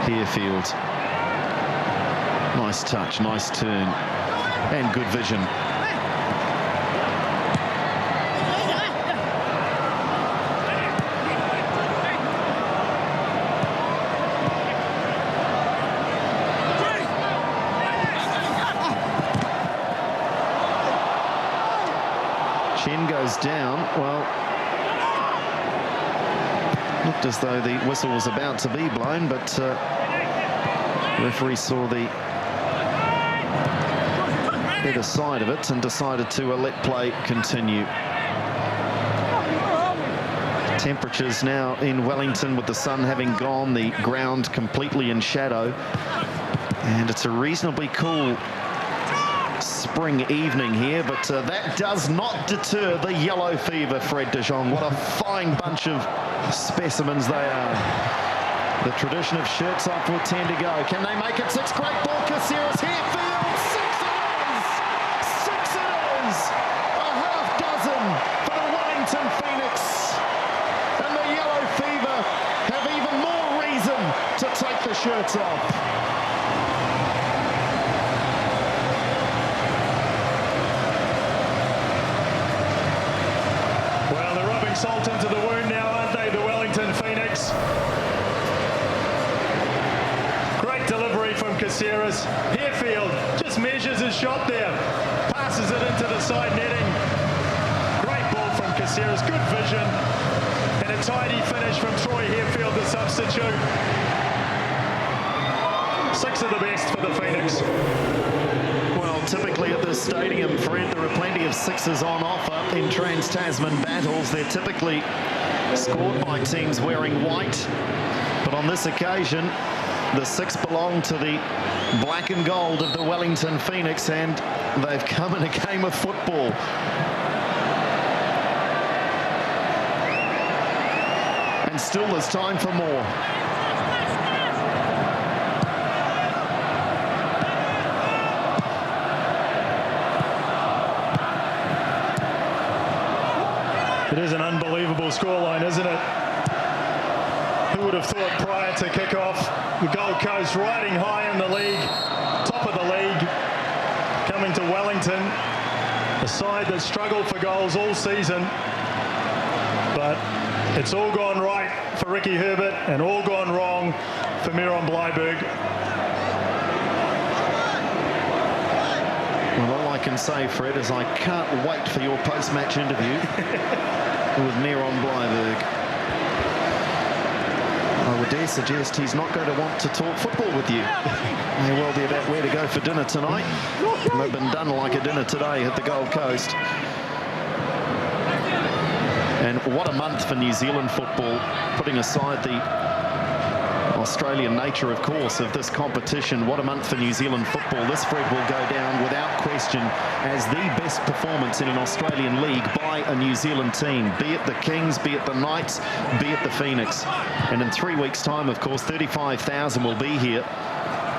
Herefield. Nice touch, nice turn, and good vision. Chen goes down. Well, looked as though the whistle was about to be blown, but the referee saw the better side of it and decided to let play continue. Temperatures now in Wellington with the sun having gone, the ground completely in shadow, and it's a reasonably cool spring evening here, but that does not deter the yellow fever, Fred de Jong. What a fine bunch of specimens they are. The tradition of shirts off with 10 to go. Can they make it 6? Great ball, Caceres, Herefield, 6 it is! 6 it is! A half dozen for the Wellington Phoenix. And the yellow fever have even more reason to take the shirts off. Salt into the wound now, aren't they, the Wellington Phoenix? Great delivery from Caceres. Herefield just measures his shot there, passes it into the side netting. Great ball from Caceres, good vision, and a tidy finish from Troy Herefield, the substitute. 6 of the best for the Phoenix. Well, typically at this stadium, Fred, there are plenty of 6s on offer in Trans-Tasman battles. They're typically scored by teams wearing white, but on this occasion, the 6 belong to the black and gold of the Wellington Phoenix, and they've come in a game of football. And still there's time for more. It is an unbelievable unbelievable scoreline, isn't it? Who would have thought prior to kick-off, the Gold Coast riding high in the league, top of the league, coming to Wellington, a side that struggled for goals all season, but it's all gone right for Ricky Herbert and all gone wrong for Miron Bleiberg. Well, all I can say, Fred, is I can't wait for your post-match interview with Miron Bleiberg. I would dare suggest he's not going to want to talk football with you. May well be about where to go for dinner tonight. They've been done like a dinner today at the Gold Coast. And what a month for New Zealand football, putting aside the Australian nature, of course, of this competition. What a month for New Zealand football. This, Fred, will go down without question as the best performance in an Australian league by a New Zealand team, be it the Kings, be it the Knights, be it the Phoenix. And in 3 weeks' time, of course, 35,000 will be here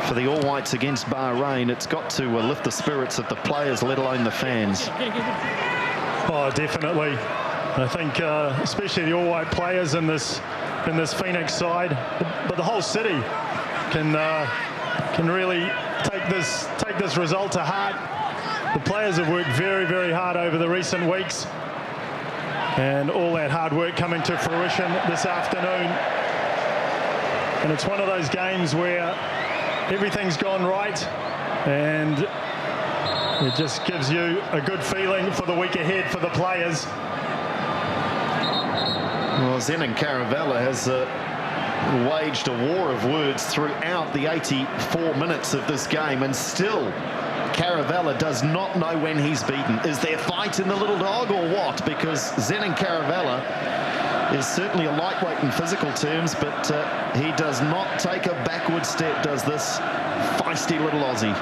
for the All Whites against Bahrain. It's got to lift the spirits of the players, let alone the fans. Oh, definitely. I think especially the All White players in this Phoenix side, but the whole city can really take this result to heart. The players have worked very, very hard over the recent weeks, and all that hard work coming to fruition this afternoon. And it's one of those games where everything's gone right, and it just gives you a good feeling for the week ahead for the players. Well, Zenon Caravella has waged a war of words throughout the 84 minutes of this game, and still Caravella does not know when he's beaten. Is there fight in the little dog or what? Because Zenon Caravella is certainly a lightweight in physical terms, but he does not take a backward step, does this feisty little Aussie.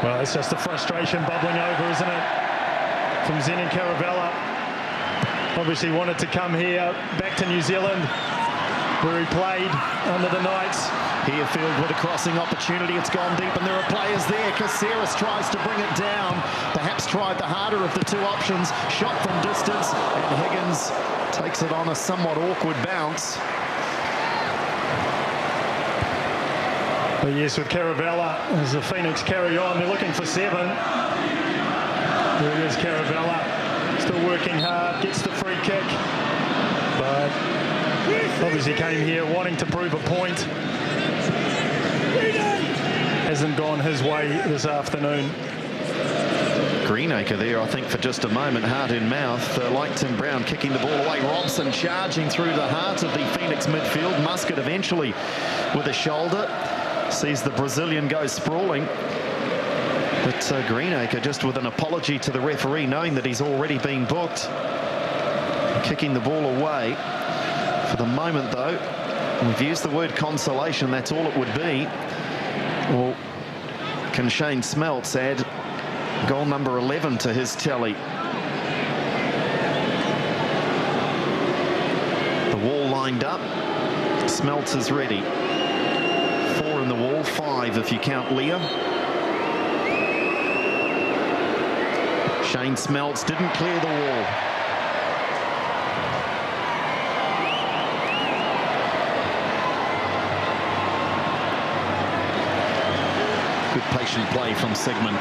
Well, it's just the frustration bubbling over, isn't it, from Zenon Caravella. Obviously wanted to come here, back to New Zealand, where he played under the Knights. Herefield with a crossing opportunity. It's gone deep, and there are players there. Caceres tries to bring it down. Perhaps tried the harder of the two options. Shot from distance, and Higgins takes it on a somewhat awkward bounce. But yes, with Caravella, as the Phoenix carry on, they're looking for 7. There it is, Caravella. Still working hard, gets the free kick, but obviously came here wanting to prove a point. Hasn't gone his way this afternoon. Greenacre there, I think, for just a moment, heart in mouth, like Tim Brown, kicking the ball away. Robson charging through the heart of the Phoenix midfield. Muscat eventually with a shoulder sees the Brazilian go sprawling. But Greenacre just with an apology to the referee, knowing that he's already been booked. Kicking the ball away. For the moment, though, we've used the word consolation. That's all it would be. Or can Shane Smeltz add goal number 11 to his tally? The wall lined up. Smeltz is ready. 4 in the wall, 5 if you count Liam. Shane Smeltz didn't clear the wall. Good patient play from Sigmund.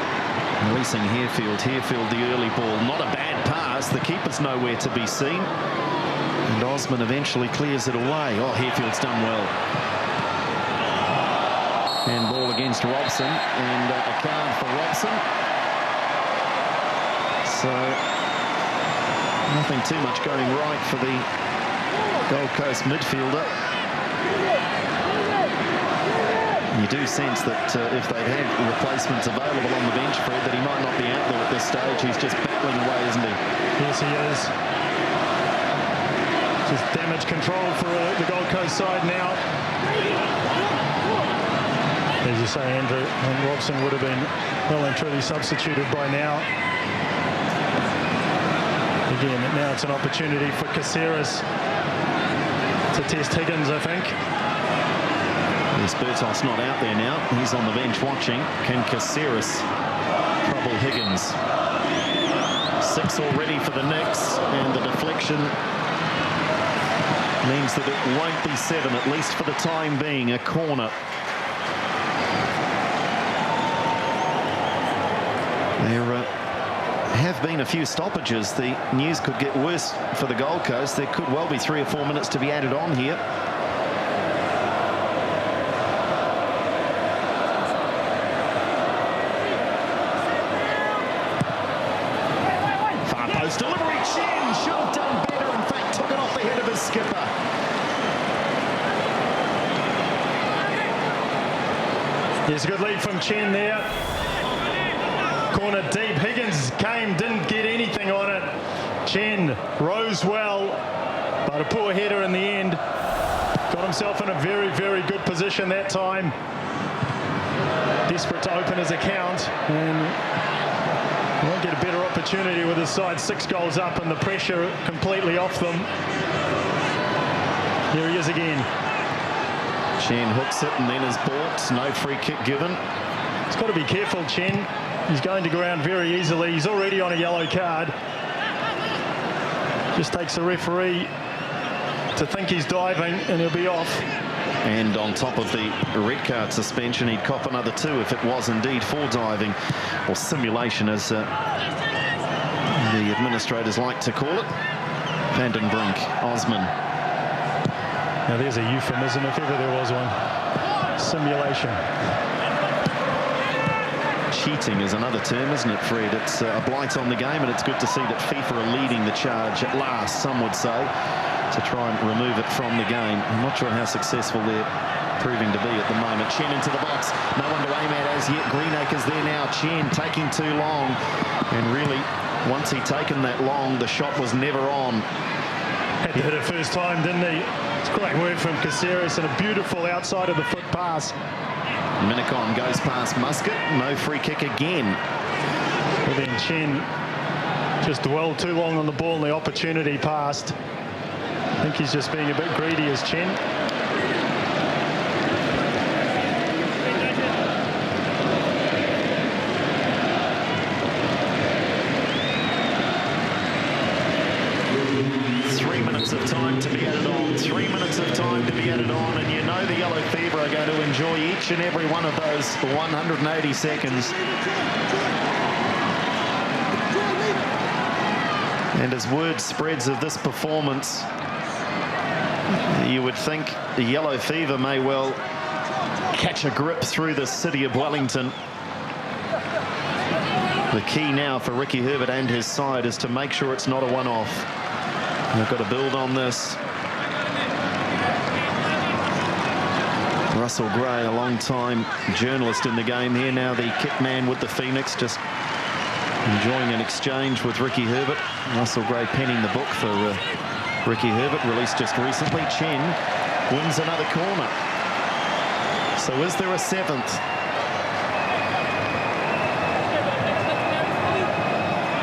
Releasing Herefield. Herefield, the early ball. Not a bad pass. The keeper's nowhere to be seen. And Osman eventually clears it away. Oh, Herefield's done well. Handball against Robson. And a card for Robson. So, nothing too much going right for the Gold Coast midfielder. You do sense that if they'd had replacements available on the bench, Fred, that he might not be out there at this stage. He's just battling away, isn't he? Yes, he is. Just damage control for the Gold Coast side now. As you say, Andrew, and Robson would have been well and truly substituted by now. Again, now it's an opportunity for Caceres to test Higgins, I think. Yes, Bertos not out there now. He's on the bench watching. Can Caceres trouble Higgins? 6 already for the Knicks, and the deflection means that it won't be 7, at least for the time being. A corner. There have been a few stoppages. The news could get worse for the Gold Coast. There could well be 3 or 4 minutes to be added on here. Far post delivery. Chen should have done better. In fact, took it off the head of his skipper. There's a good lead from Chen there. Corner deep. Higgins came, didn't get anything on it. Chen rose well, but a poor header in the end. Got himself in a very, very good position that time. Desperate to open his account, and won't get a better opportunity with his side 6 goals up and the pressure completely off them. Here he is again. Chen hooks it and then is balked. No free kick given. He's got to be careful, Chen. He's going to ground very easily. He's already on a yellow card. Just takes the referee to think he's diving and he'll be off. And on top of the red card suspension, he'd cop another 2 if it was indeed for diving, or simulation as the administrators like to call it. Vandenbrink, Osman. Now there's a euphemism if ever there was one. Simulation. Cheating is another term, isn't it, Fred? It's a blight on the game, and it's good to see that FIFA are leading the charge at last, some would say, to try and remove it from the game. I'm not sure how successful they're proving to be at the moment. Chen into the box, no one to aim at as yet. Greenacre's there now. Chen taking too long, and really, once he'd taken that long, the shot was never on. Had to hit it first time, didn't he? It's great work from Caceres and a beautiful outside of the foot pass. Minicon goes past Muscat. No free kick again. Well, then Chen just dwelled too long on the ball and the opportunity passed. I think he's just being a bit greedy as Chen. Of time to be added on. 3 minutes of time to be added on, and you know the Yellow Fever are going to enjoy each and every one of those 180 seconds. And as word spreads of this performance, you would think the Yellow Fever may well catch a grip through the city of Wellington. The key now for Ricky Herbert and his side is to make sure it's not a one-off. They've got to build on this. Russell Gray, a long-time journalist in the game here, now the kick man with the Phoenix, just enjoying an exchange with Ricky Herbert. Russell Gray penning the book for Ricky Herbert, released just recently. Chen wins another corner. So is there a 7th?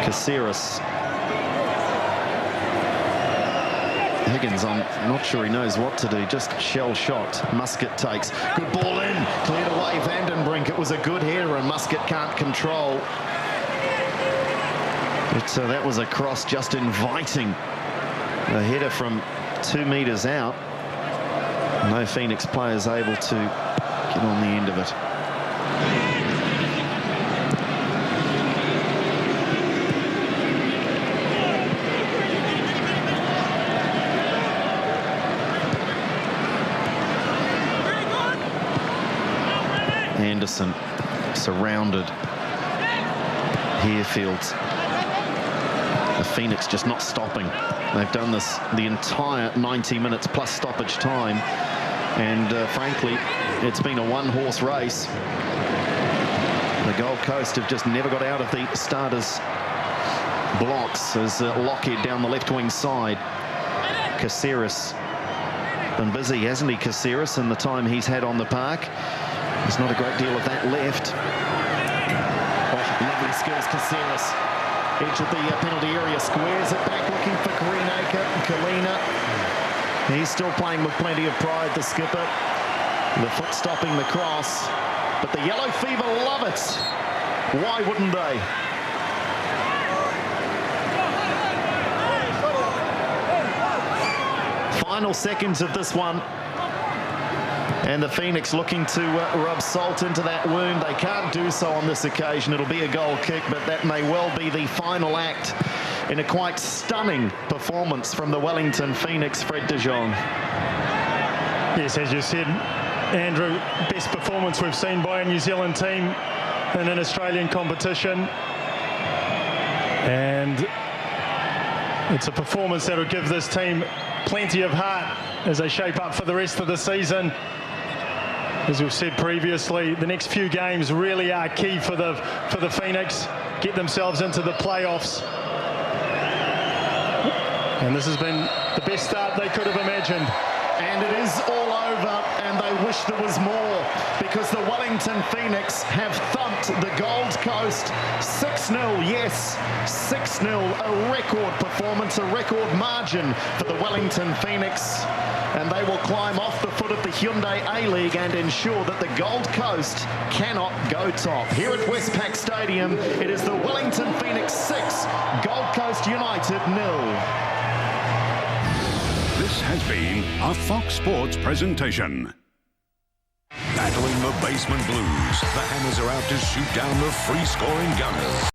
Caceres. Higgins, I'm not sure he knows what to do, just shell shot. Muscat takes, good ball in, cleared away Vandenbrink. It was a good header and Muscat can't control. But that was a cross just inviting a header from 2 metres out. No Phoenix players able to get on the end of it. Anderson surrounded. Harefield. The Phoenix just not stopping. They've done this the entire 90 minutes plus stoppage time, and frankly, it's been a one-horse race. The Gold Coast have just never got out of the starters' blocks as Lockheed down the left wing side. Caceres been busy, hasn't he, Caceres, in the time he's had on the park. There's not a great deal of that left. Oh, lovely skills, Caceres. Edge of the penalty area, squares it back, looking for Greenacre. Kalina, he's still playing with plenty of pride, the skipper. The foot stopping the cross, but the Yellow Fever love it. Why wouldn't they? final seconds of this one. And the Phoenix looking to rub salt into that wound. They can't do so on this occasion. It'll be a goal kick, but that may well be the final act in a quite stunning performance from the Wellington Phoenix, Fred de Jong. Yes, as you said, Andrew, best performance we've seen by a New Zealand team in an Australian competition. And it's a performance that will give this team plenty of heart as they shape up for the rest of the season. As we've said previously, the next few games really are key for the Phoenix. Get themselves into the playoffs. And this has been the best start they could have imagined. And it is all over, and they wish there was more, because the Wellington Phoenix have thumped the Gold Coast 6-0. Yes, 6-0, a record performance, a record margin for the Wellington Phoenix. And they will climb off the foot of the Hyundai A-League and ensure that the Gold Coast cannot go top. Here at Westpac Stadium, it is the Wellington Phoenix 6, Gold Coast United 0. This has been a Fox Sports presentation. Battling the basement blues, the Hammers are out to shoot down the free-scoring Gunners.